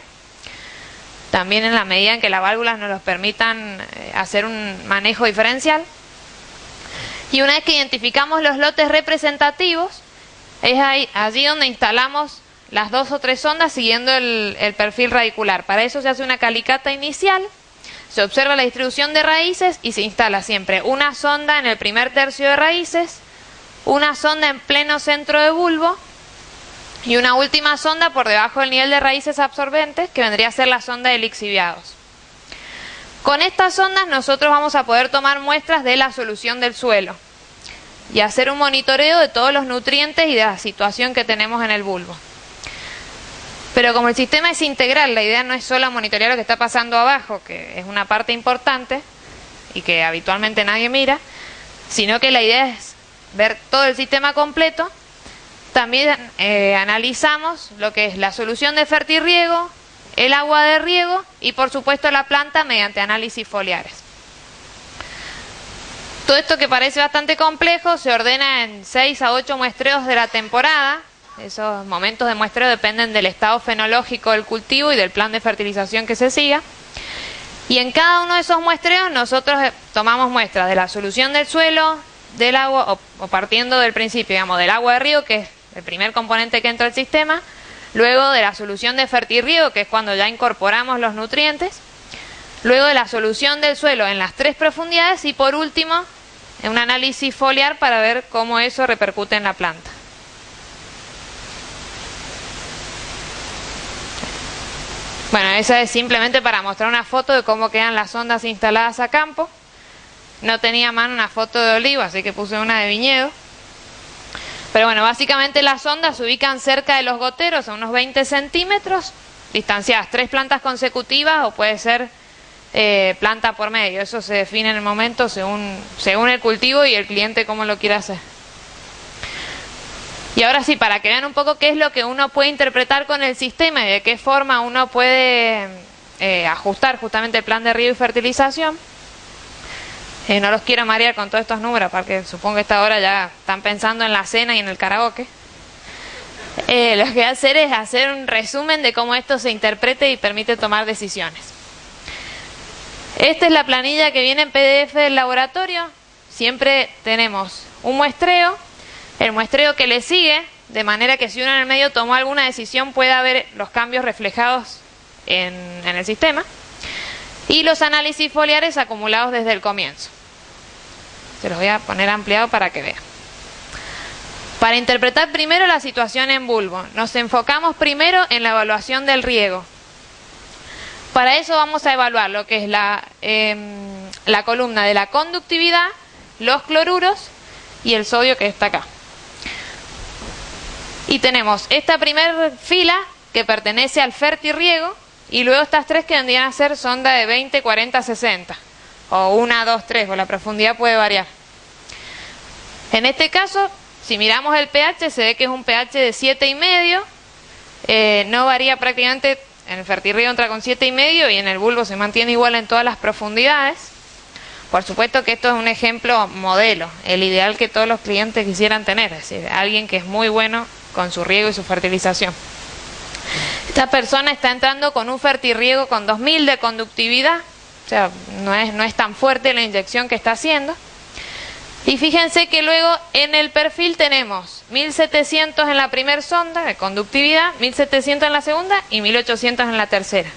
también en la medida en que las válvulas nos los permitan hacer un manejo diferencial. Y una vez que identificamos los lotes representativos, es allí donde instalamos las 2 o 3 sondas siguiendo el perfil radicular. Para eso se hace una calicata inicial, se observa la distribución de raíces y se instala siempre una sonda en el primer tercio de raíces, una sonda en pleno centro de bulbo y una última sonda por debajo del nivel de raíces absorbentes, que vendría a ser la sonda de lixiviados. Con estas sondas nosotros vamos a poder tomar muestras de la solución del suelo y hacer un monitoreo de todos los nutrientes y de la situación que tenemos en el bulbo. Pero como el sistema es integral, la idea no es solo monitorear lo que está pasando abajo, que es una parte importante y que habitualmente nadie mira, sino que la idea es ver todo el sistema completo. También analizamos lo que es la solución de fertirriego, el agua de riego y por supuesto la planta mediante análisis foliares. Todo esto, que parece bastante complejo, se ordena en 6 a 8 muestreos de la temporada. Esos momentos de muestreo dependen del estado fenológico del cultivo y del plan de fertilización que se siga. Y en cada uno de esos muestreos nosotros tomamos muestras de la solución del suelo, del agua, o partiendo del principio, digamos, del agua de riego, que es el primer componente que entra al sistema, luego de la solución de fertirriego, que es cuando ya incorporamos los nutrientes, luego de la solución del suelo en las 3 profundidades y por último, en un análisis foliar para ver cómo eso repercute en la planta. Bueno, esa es simplemente para mostrar una foto de cómo quedan las sondas instaladas a campo. No tenía a mano una foto de olivo, así que puse una de viñedo. Pero bueno, básicamente las sondas se ubican cerca de los goteros, a unos 20 centímetros, distanciadas 3 plantas consecutivas o puede ser planta por medio. Eso se define en el momento según el cultivo y el cliente cómo lo quiera hacer. Y ahora sí, para que vean un poco qué es lo que uno puede interpretar con el sistema y de qué forma uno puede ajustar justamente el plan de riego y fertilización. No los quiero marear con todos estos números, porque supongo que a esta hora ya están pensando en la cena y en el karaoke. Lo que voy a hacer es hacer un resumen de cómo esto se interprete y permite tomar decisiones. Esta es la planilla que viene en PDF del laboratorio. Siempre tenemos un muestreo, el muestreo que le sigue, de manera que si uno en el medio tomó alguna decisión pueda ver los cambios reflejados en el sistema, y los análisis foliares acumulados desde el comienzo. Se los voy a poner ampliado para que vean. Para interpretar primero la situación en bulbo, nos enfocamos primero en la evaluación del riego. Para eso vamos a evaluar lo que es la columna de la conductividad, los cloruros y el sodio, que está acá. Y tenemos esta primera fila que pertenece al fertirriego y luego estas 3 que vendrían a ser sonda de 20, 40, 60 o 1, 2, 3, o la profundidad puede variar. En este caso, si miramos el pH, se ve que es un pH de 7,5, no varía prácticamente. En el fertirriego entra con 7,5 y en el bulbo se mantiene igual en todas las profundidades. Por supuesto que esto es un ejemplo modelo, el ideal que todos los clientes quisieran tener, es decir, alguien que es muy bueno con su riego y su fertilización. Esta persona está entrando con un fertirriego con 2000 de conductividad, o sea, no es tan fuerte la inyección que está haciendo. Y fíjense que luego en el perfil tenemos 1700 en la primera sonda de conductividad, 1700 en la segunda y 1800 en la tercera.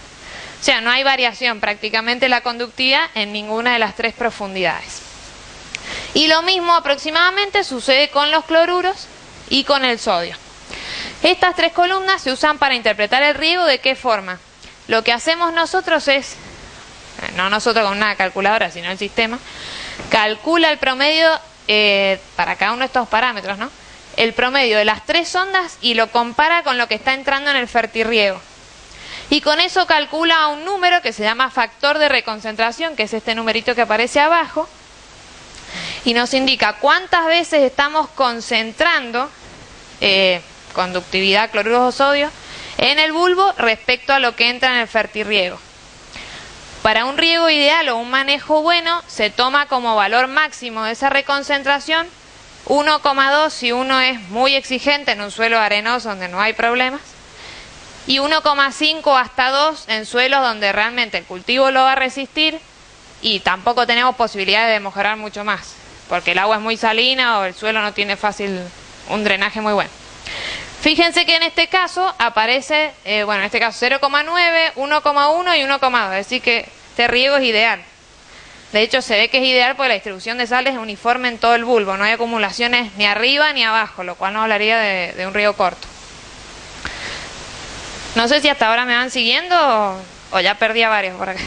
O sea, no hay variación prácticamente la conductividad en ninguna de las 3 profundidades. Y lo mismo aproximadamente sucede con los cloruros y con el sodio. Estas 3 columnas se usan para interpretar el riego. ¿De qué forma? Lo que hacemos nosotros es, no nosotros con una calculadora, sino el sistema, calcula el promedio para cada uno de estos parámetros, ¿no? El promedio de las 3 sondas y lo compara con lo que está entrando en el fertirriego. Y con eso calcula un número que se llama factor de reconcentración, que es este numerito que aparece abajo. y nos indica cuántas veces estamos concentrando conductividad cloruros o sodio en el bulbo respecto a lo que entra en el fertirriego. Para un riego ideal o un manejo bueno se toma como valor máximo de esa reconcentración 1,2 si uno es muy exigente en un suelo arenoso donde no hay problemas, y 1,5 hasta 2 en suelos donde realmente el cultivo lo va a resistir y tampoco tenemos posibilidades de mejorar mucho más, porque el agua es muy salina o el suelo no tiene fácil un drenaje muy bueno. Fíjense que en este caso aparece, en este caso 0,9, 1,1 y 1,2, es decir que este riego es ideal. De hecho se ve que es ideal porque la distribución de sales es uniforme en todo el bulbo, no hay acumulaciones ni arriba ni abajo, lo cual nos hablaría de un riego corto. No sé si hasta ahora me van siguiendo o ya perdí a varios por acá.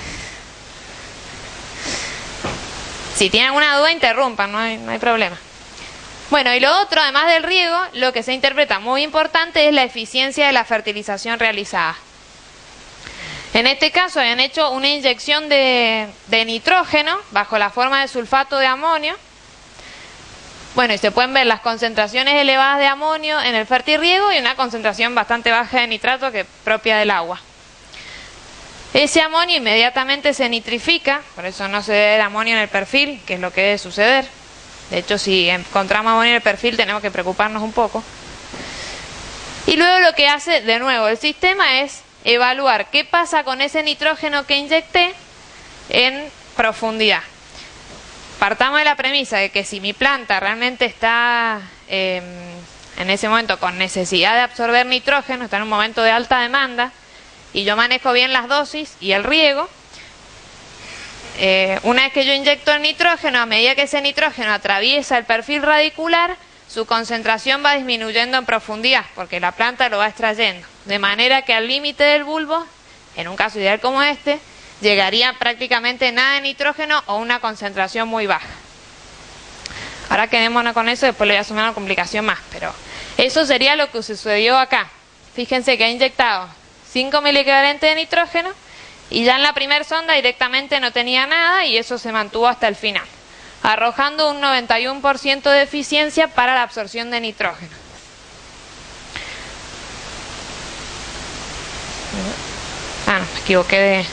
Si tienen alguna duda interrumpan, no hay problema. Bueno, y lo otro, además del riego, lo que se interpreta muy importante es la eficiencia de la fertilización realizada. En este caso habían hecho una inyección de nitrógeno bajo la forma de sulfato de amonio. Bueno, y se pueden ver las concentraciones elevadas de amonio en el fertirriego y una concentración bastante baja de nitrato que es propia del agua. Ese amonio inmediatamente se nitrifica, por eso no se debe el amonio en el perfil, que es lo que debe suceder. De hecho, si encontramos amonio en el perfil tenemos que preocuparnos un poco. Y luego lo que hace de nuevo el sistema es evaluar qué pasa con ese nitrógeno que inyecté en profundidad. Partamos de la premisa de que si mi planta realmente está en ese momento con necesidad de absorber nitrógeno, está en un momento de alta demanda, y yo manejo bien las dosis y el riego, una vez que yo inyecto el nitrógeno, a medida que ese nitrógeno atraviesa el perfil radicular, su concentración va disminuyendo en profundidad, porque la planta lo va extrayendo. De manera que al límite del bulbo, en un caso ideal como este, llegaría prácticamente nada de nitrógeno o una concentración muy baja. Ahora quedémonos con eso, después le voy a sumar una complicación más, pero eso sería lo que sucedió acá. Fíjense que ha inyectado 5 miliequivalentes de nitrógeno y ya en la primera sonda directamente no tenía nada y eso se mantuvo hasta el final, arrojando un 91% de eficiencia para la absorción de nitrógeno. No, me equivoqué de...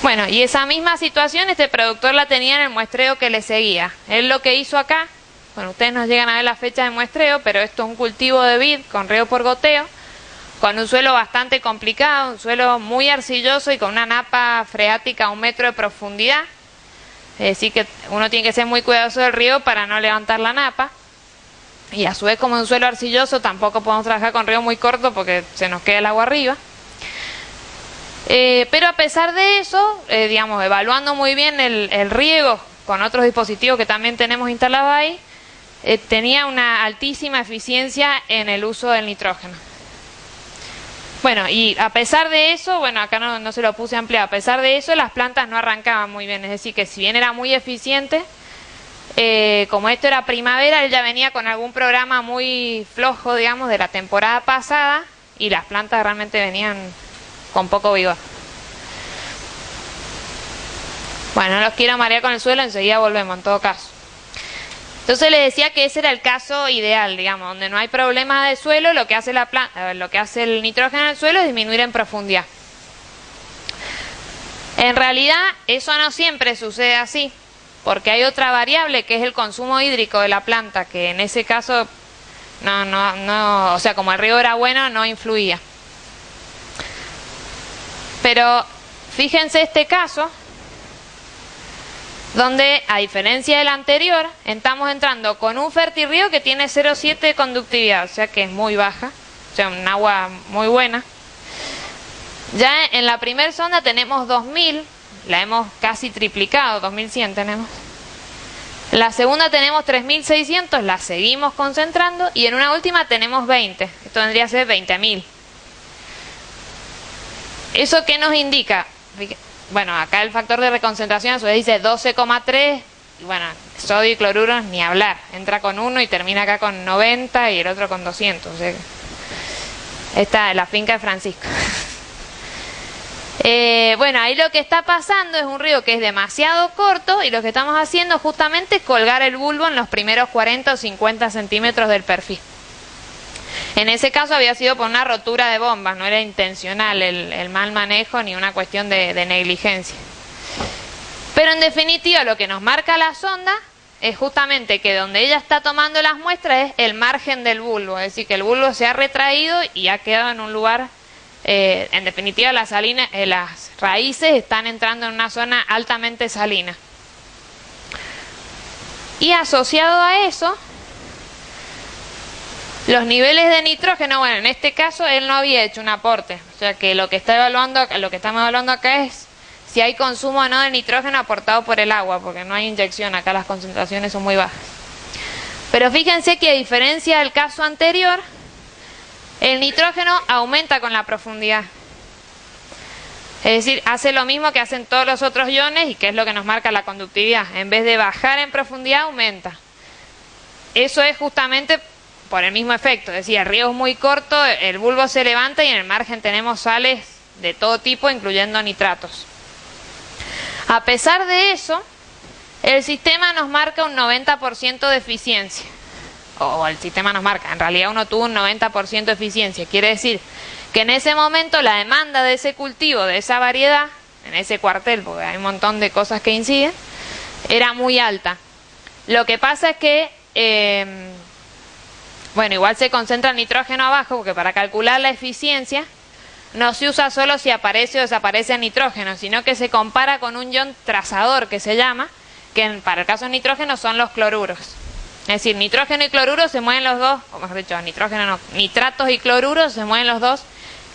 Bueno, y esa misma situación este productor la tenía en el muestreo que le seguía. Él lo que hizo acá, bueno, ustedes no llegan a ver la fecha de muestreo, pero esto es un cultivo de vid con riego por goteo, con un suelo bastante complicado, un suelo muy arcilloso y con una napa freática a 1 metro de profundidad. Es decir que uno tiene que ser muy cuidadoso del riego para no levantar la napa. Y a su vez, como es un suelo arcilloso, tampoco podemos trabajar con riego muy corto porque se nos queda el agua arriba. Pero a pesar de eso, digamos, evaluando muy bien el riego con otros dispositivos que también tenemos instalados ahí, tenía una altísima eficiencia en el uso del nitrógeno. Bueno, y a pesar de eso, bueno, acá no se lo puse ampliado, a pesar de eso las plantas no arrancaban muy bien, es decir, que si bien era muy eficiente, como esto era primavera, él ya venía con algún programa muy flojo, digamos, de la temporada pasada, y las plantas realmente venían con poco vigor. Bueno, no los quiero marear con el suelo, enseguida volvemos en todo caso. Entonces les decía que ese era el caso ideal, digamos, donde no hay problema de suelo, lo que hace la planta, lo que hace el nitrógeno en el suelo es disminuir en profundidad. En realidad, eso no siempre sucede así, porque hay otra variable que es el consumo hídrico de la planta, que en ese caso o sea, como el riego era bueno, no influía. Pero fíjense este caso, donde a diferencia del anterior, estamos entrando con un fertirriego que tiene 0,7 de conductividad, o sea que es muy baja, o sea, un agua muy buena. Ya en la primera sonda tenemos 2000, la hemos casi triplicado, 2100 tenemos. En la segunda tenemos 3600, la seguimos concentrando, y en una última tenemos 20, esto vendría a ser 20.000. ¿Eso qué nos indica? Bueno, acá el factor de reconcentración a su vez dice 12,3, y bueno, sodio y cloruros ni hablar, entra con 1 y termina acá con 90 y el otro con 200, o sea, esta es la finca de Francisco. Bueno, ahí lo que está pasando es un río que es demasiado corto y lo que estamos haciendo justamente es colgar el bulbo en los primeros 40 o 50 centímetros del perfil. En ese caso había sido por una rotura de bombas, no era intencional el mal manejo ni una cuestión de negligencia. Pero en definitiva lo que nos marca la sonda es justamente que donde ella está tomando las muestras es el margen del bulbo, es decir, que el bulbo se ha retraído y ha quedado en un lugar, en definitiva las raíces están entrando en una zona altamente salina. Y asociado a eso, los niveles de nitrógeno, bueno, en este caso él no había hecho un aporte, o sea que lo que estamos evaluando acá es si hay consumo o no de nitrógeno aportado por el agua, porque no hay inyección, acá las concentraciones son muy bajas. Pero fíjense que a diferencia del caso anterior, el nitrógeno aumenta con la profundidad. Es decir, hace lo mismo que hacen todos los otros iones y que es lo que nos marca la conductividad. En vez de bajar en profundidad, aumenta. Eso es justamente por el mismo efecto, es decir, el río es muy corto, el bulbo se levanta y en el margen tenemos sales de todo tipo, incluyendo nitratos. A pesar de eso, el sistema nos marca un 90% de eficiencia. O el sistema nos marca, en realidad uno tuvo un 90% de eficiencia. Quiere decir que en ese momento la demanda de ese cultivo, de esa variedad, en ese cuartel, porque hay un montón de cosas que inciden, era muy alta. Lo que pasa es que, bueno, igual se concentra el nitrógeno abajo, porque para calcular la eficiencia no se usa solo si aparece o desaparece el nitrógeno, sino que se compara con un ion trazador que se llama, que para el caso de nitrógeno son los cloruros. Es decir, nitrógeno y cloruro se mueven los dos, o mejor dicho, nitrógeno no, nitratos y cloruros se mueven los dos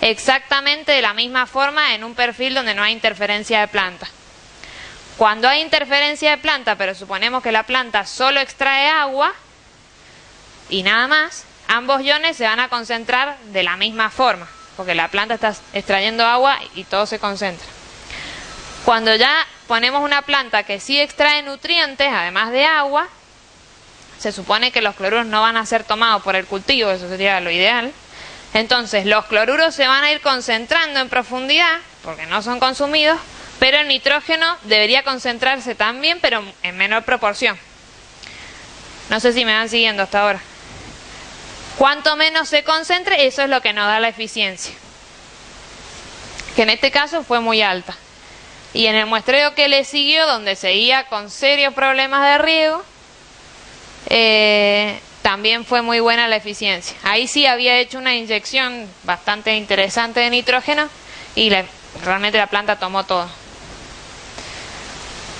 exactamente de la misma forma en un perfil donde no hay interferencia de planta. Cuando hay interferencia de planta, pero suponemos que la planta solo extrae agua y nada más, ambos iones se van a concentrar de la misma forma, porque la planta está extrayendo agua y todo se concentra. Cuando ya ponemos una planta que sí extrae nutrientes, además de agua, se supone que los cloruros no van a ser tomados por el cultivo, eso sería lo ideal. Entonces los cloruros se van a ir concentrando en profundidad, porque no son consumidos, pero el nitrógeno debería concentrarse también, pero en menor proporción. No sé si me van siguiendo hasta ahora. Cuanto menos se concentre, eso es lo que nos da la eficiencia, que en este caso fue muy alta. Y en el muestreo que le siguió, donde seguía con serios problemas de riego, también fue muy buena la eficiencia. Ahí sí había hecho una inyección bastante interesante de nitrógeno y realmente la planta tomó todo.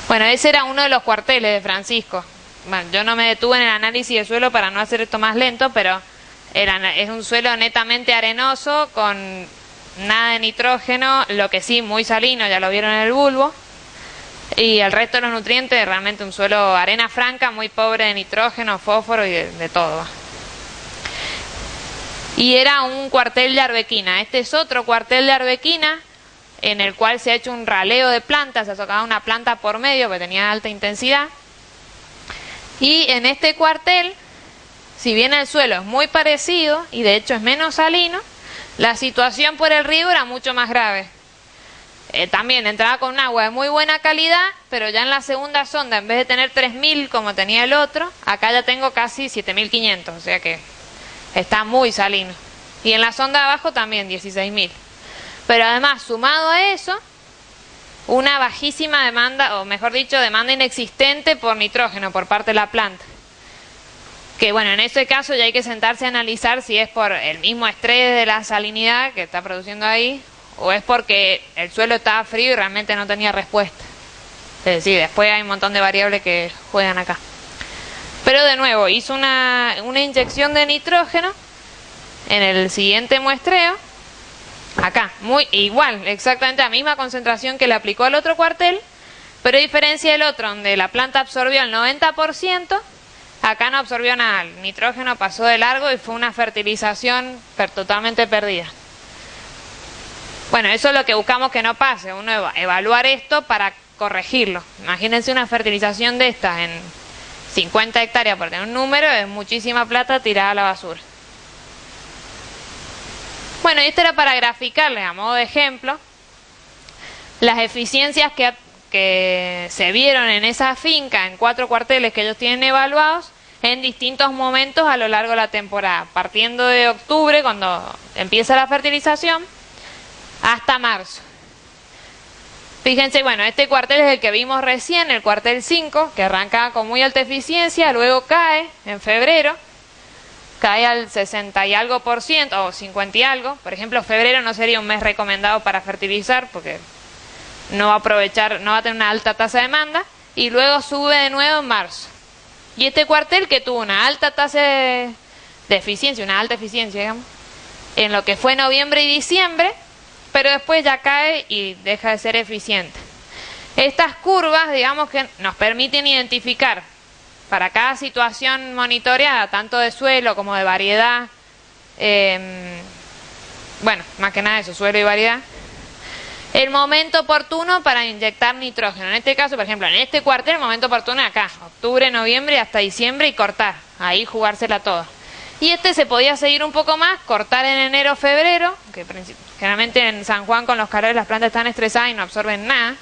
Bueno, ese era uno de los cuarteles de Francisco. Bueno, yo no me detuve en el análisis de suelo para no hacer esto más lento, pero es un suelo netamente arenoso, con nada de nitrógeno, lo que sí, muy salino, ya lo vieron en el bulbo. Y el resto de los nutrientes, realmente un suelo arena franca, muy pobre de nitrógeno, fósforo y de todo. Y era un cuartel de arbequina. Este es otro cuartel de arbequina, en el cual se ha hecho un raleo de plantas, se ha sacado una planta por medio, porque tenía alta intensidad. Y en este cuartel, si bien el suelo es muy parecido, y de hecho es menos salino, la situación por el río era mucho más grave. También entraba con un agua de muy buena calidad, pero ya en la segunda sonda, en vez de tener 3.000 como tenía el otro, acá ya tengo casi 7.500, o sea que está muy salino. Y en la sonda de abajo también 16.000. Pero además, sumado a eso, una bajísima demanda, o mejor dicho, demanda inexistente por nitrógeno por parte de la planta. Que bueno, en ese caso ya hay que sentarse a analizar si es por el mismo estrés de la salinidad que está produciendo ahí, o es porque el suelo estaba frío y realmente no tenía respuesta. Es decir, después hay un montón de variables que juegan acá. Pero de nuevo, hizo una inyección de nitrógeno en el siguiente muestreo. Acá, muy igual, exactamente la misma concentración que le aplicó al otro cuartel, pero a diferencia del otro, donde la planta absorbió el 90%, acá no absorbió nada. El nitrógeno pasó de largo y fue una fertilización totalmente perdida. Bueno, eso es lo que buscamos que no pase, uno evaluar esto para corregirlo. Imagínense una fertilización de estas en 50 hectáreas, por tener un número, es muchísima plata tirada a la basura. Bueno, y esto era para graficarles a modo de ejemplo las eficiencias que se vieron en esa finca, en 4 cuarteles que ellos tienen evaluados, en distintos momentos a lo largo de la temporada, partiendo de octubre, cuando empieza la fertilización, hasta marzo. Fíjense, bueno, este cuartel es el que vimos recién, el cuartel 5, que arrancaba con muy alta eficiencia, luego cae en febrero, cae al 60 y algo por ciento, o 50 y algo. Por ejemplo, febrero no sería un mes recomendado para fertilizar, porque no va a aprovechar, no va a tener una alta tasa de demanda, y luego sube de nuevo en marzo. Y este cuartel que tuvo una alta tasa de eficiencia, una alta eficiencia, digamos, en lo que fue noviembre y diciembre, pero después ya cae y deja de ser eficiente. Estas curvas, digamos, que nos permiten identificar para cada situación monitoreada, tanto de suelo como de variedad, bueno, más que nada eso, suelo y variedad, el momento oportuno para inyectar nitrógeno. En este caso, por ejemplo, en este cuartel, el momento oportuno es acá, octubre, noviembre, hasta diciembre, y cortar, ahí jugársela toda. Y este se podía seguir un poco más, cortar en enero, febrero, que generalmente en San Juan con los calores las plantas están estresadas y no absorben nada.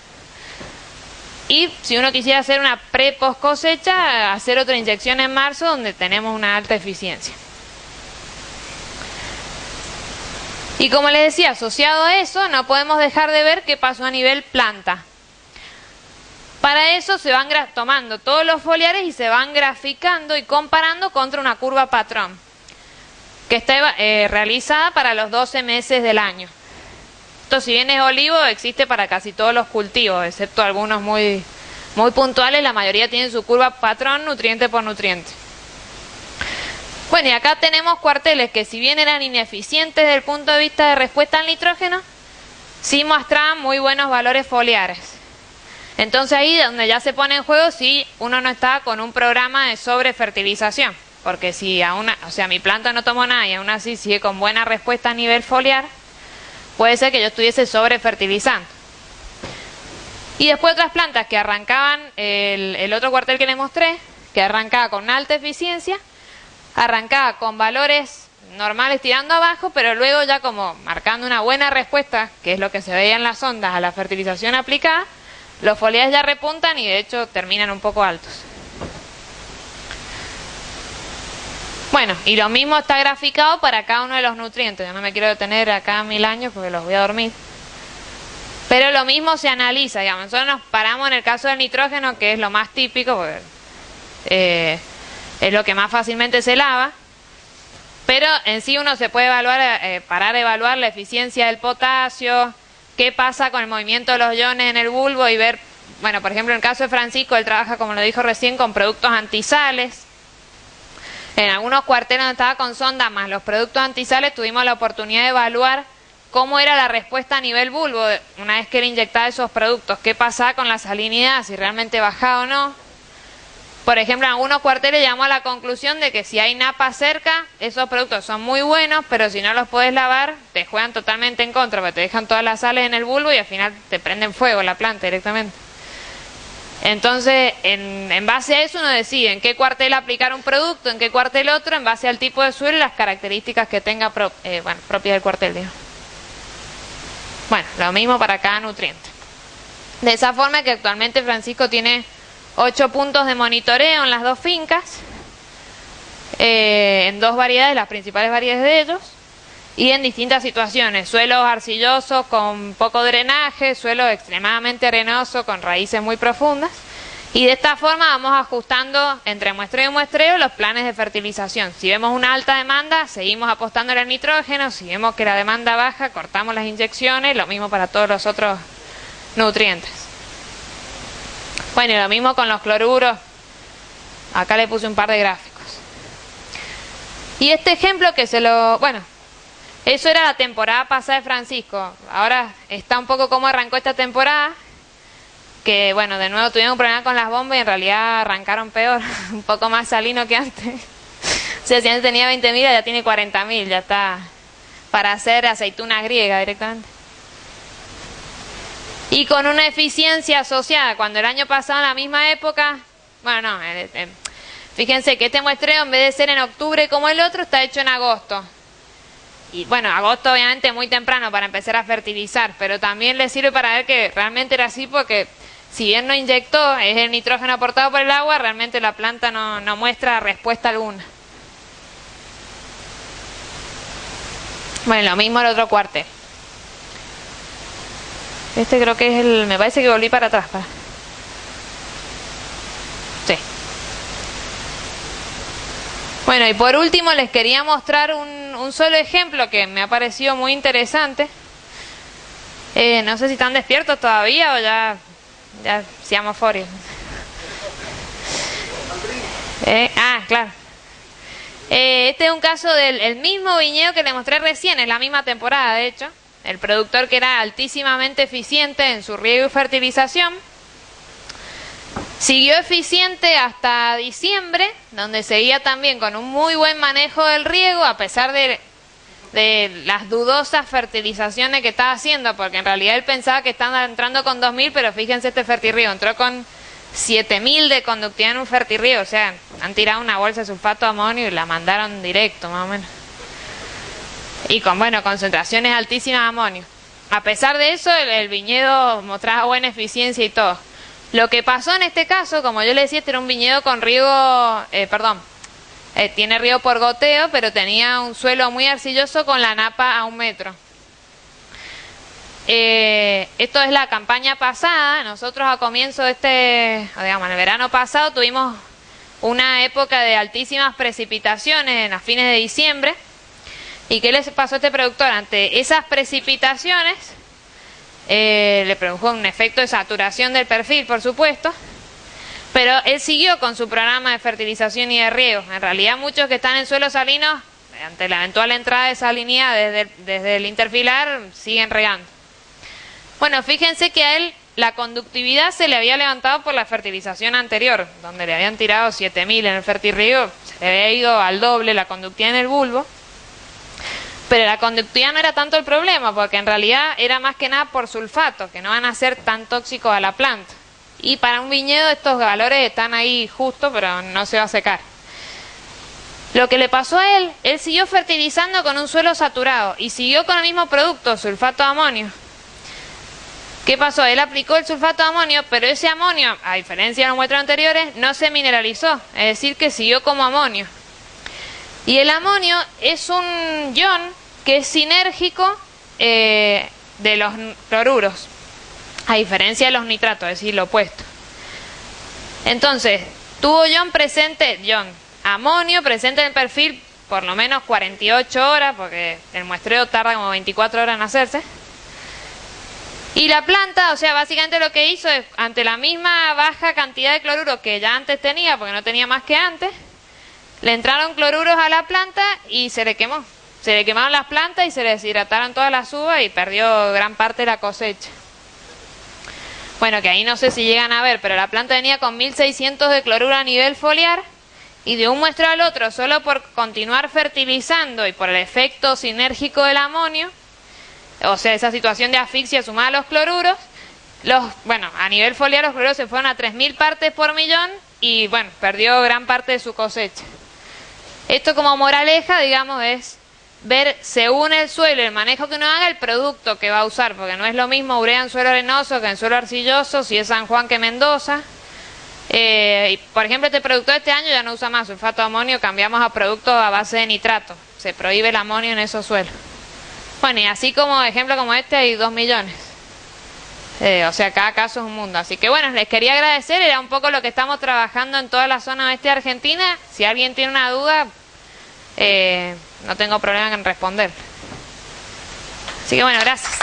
Y si uno quisiera hacer una pre-post cosecha, hacer otra inyección en marzo, donde tenemos una alta eficiencia. Y como les decía, asociado a eso, no podemos dejar de ver qué pasó a nivel planta. Para eso se van tomando todos los foliares y se van graficando y comparando contra una curva patrón, que está realizada para los 12 meses del año. Esto, si bien es olivo, existe para casi todos los cultivos, excepto algunos muy puntuales. La mayoría tienen su curva patrón nutriente por nutriente. Bueno, y acá tenemos cuarteles que, si bien eran ineficientes desde el punto de vista de respuesta al nitrógeno, sí mostraban muy buenos valores foliares. Entonces ahí donde ya se pone en juego si uno no está con un programa de sobrefertilización, porque si mi planta no tomó nada y aún así sigue con buena respuesta a nivel foliar, puede ser que yo estuviese sobrefertilizando. Y después otras plantas que arrancaban, el otro cuartel que les mostré, que arrancaba con alta eficiencia, arrancaba con valores normales tirando abajo, pero luego ya como marcando una buena respuesta, que es lo que se veía en las ondas a la fertilización aplicada, los foliares ya repuntan y de hecho terminan un poco altos. Bueno, y lo mismo está graficado para cada uno de los nutrientes. Yo no me quiero detener acá 1000 años porque los voy a dormir. Pero lo mismo se analiza, digamos. Nosotros nos paramos en el caso del nitrógeno, que es lo más típico, porque es lo que más fácilmente se lava. Pero en sí uno se puede parar a evaluar la eficiencia del potasio, qué pasa con el movimiento de los iones en el bulbo y ver, bueno, por ejemplo, en el caso de Francisco, él trabaja, como lo dijo recién, con productos antisales. En algunos cuarteles donde estaba con sonda más los productos antisales, tuvimos la oportunidad de evaluar cómo era la respuesta a nivel bulbo una vez que él inyectaba esos productos, qué pasaba con la salinidad, si realmente bajaba o no. Por ejemplo, en algunos cuarteles llegamos a la conclusión de que si hay napa cerca, esos productos son muy buenos, pero si no los puedes lavar, te juegan totalmente en contra, porque te dejan todas las sales en el bulbo y al final te prenden fuego la planta directamente. Entonces, en base a eso uno decide en qué cuartel aplicar un producto, en qué cuartel otro, en base al tipo de suelo y las características que tenga propias del cuartel, digamos. Bueno, lo mismo para cada nutriente. De esa forma que actualmente Francisco tiene 8 puntos de monitoreo en las 2 fincas, en 2 variedades, las principales variedades de ellos, y en distintas situaciones: suelos arcillosos con poco drenaje, suelos extremadamente arenosos con raíces muy profundas. Y de esta forma vamos ajustando entre muestreo y muestreo los planes de fertilización. Si vemos una alta demanda, seguimos apostando al nitrógeno. Si vemos que la demanda baja, cortamos las inyecciones. Lo mismo para todos los otros nutrientes. Bueno, y lo mismo con los cloruros. Acá le puse un par de gráficos. Y este ejemplo que eso era la temporada pasada de Francisco. Ahora está un poco como arrancó esta temporada. Que bueno, de nuevo tuvimos un problema con las bombas y en realidad arrancaron peor. Un poco más salino que antes. O sea, si antes tenía 20.000, ya tiene 40.000. Ya está para hacer aceituna griega directamente. Y con una eficiencia asociada, cuando el año pasado en la misma época, fíjense que este muestreo, en vez de ser en octubre como el otro, está hecho en agosto. y bueno, agosto obviamente muy temprano para empezar a fertilizar, pero también le sirve para ver que realmente era así, porque si bien no inyectó, es el nitrógeno aportado por el agua, realmente la planta no muestra respuesta alguna. Bueno, lo mismo el otro cuartel. Este creo que es el... me parece que volví para atrás. Sí. Bueno, y por último les quería mostrar un solo ejemplo que me ha parecido muy interesante. No sé si están despiertos todavía o ya seamos forios. Claro. Este es un caso del mismo viñedo que les mostré recién, es la misma temporada de hecho. El productor, que era altísimamente eficiente en su riego y fertilización, siguió eficiente hasta diciembre, donde seguía también con un muy buen manejo del riego, a pesar de las dudosas fertilizaciones que estaba haciendo, porque en realidad él pensaba que estaba entrando con 2000, pero fíjense este fertirriego, entró con 7000 de conductividad en un fertirriego, o sea, han tirado una bolsa de sulfato de amonio y la mandaron directo, más o menos. Y con, bueno, concentraciones altísimas de amonio. A pesar de eso, el viñedo mostraba buena eficiencia y todo. Lo que pasó en este caso, como yo le decía, este era un viñedo con riego, tiene riego por goteo, pero tenía un suelo muy arcilloso con la napa a 1 metro. Esto es la campaña pasada. Nosotros a comienzo de en el verano pasado tuvimos una época de altísimas precipitaciones a fines de diciembre. ¿Y qué les pasó a este productor? Ante esas precipitaciones le produjo un efecto de saturación del perfil, por supuesto, pero él siguió con su programa de fertilización y de riego. En realidad muchos que están en suelos salinos, ante la eventual entrada de salinidad desde el interfilar, siguen regando. Bueno, fíjense que a él la conductividad se le había levantado por la fertilización anterior, donde le habían tirado 7000 en el fertirriego, se le había ido al doble la conductividad en el bulbo. Pero la conductividad no era tanto el problema, porque en realidad era más que nada por sulfato, que no van a ser tan tóxicos a la planta. Y para un viñedo estos valores están ahí justo, pero no se va a secar. Lo que le pasó a él siguió fertilizando con un suelo saturado y siguió con el mismo producto, sulfato de amonio. ¿Qué pasó? Él aplicó el sulfato de amonio, pero ese amonio, a diferencia de los muestros anteriores, no se mineralizó, es decir, que siguió como amonio. Y el amonio es un ion que es sinérgico de los cloruros, a diferencia de los nitratos, es decir, lo opuesto. Entonces, tuvo amonio presente en el perfil por lo menos 48 horas, porque el muestreo tarda como 24 horas en hacerse. Y la planta, o sea, básicamente lo que hizo es, ante la misma baja cantidad de cloruro que ya antes tenía, porque no tenía más que antes, le entraron cloruros a la planta y se le quemó. Se le quemaron las plantas y se le deshidrataron todas las uvas y perdió gran parte de la cosecha. Bueno, que ahí no sé si llegan a ver, pero la planta venía con 1600 de cloruro a nivel foliar y de un muestreo al otro, solo por continuar fertilizando y por el efecto sinérgico del amonio, o sea, esa situación de asfixia sumada a los cloruros, a nivel foliar los cloruros se fueron a 3000 partes por millón y, bueno, perdió gran parte de su cosecha. Esto como moraleja, digamos, es ver según el suelo, el manejo que uno haga, el producto que va a usar, porque no es lo mismo urea en suelo arenoso que en suelo arcilloso, si es San Juan que Mendoza. Y por ejemplo, este productor este año ya no usa más sulfato de amonio, cambiamos a productos a base de nitrato. Se prohíbe el amonio en esos suelos. Bueno, y así como ejemplo como este hay 2 millones. O sea, cada caso es un mundo. Así que bueno, les quería agradecer, era un poco lo que estamos trabajando en toda la zona oeste de Argentina. Si alguien tiene una duda, no tengo problema en responder. Así que bueno, gracias.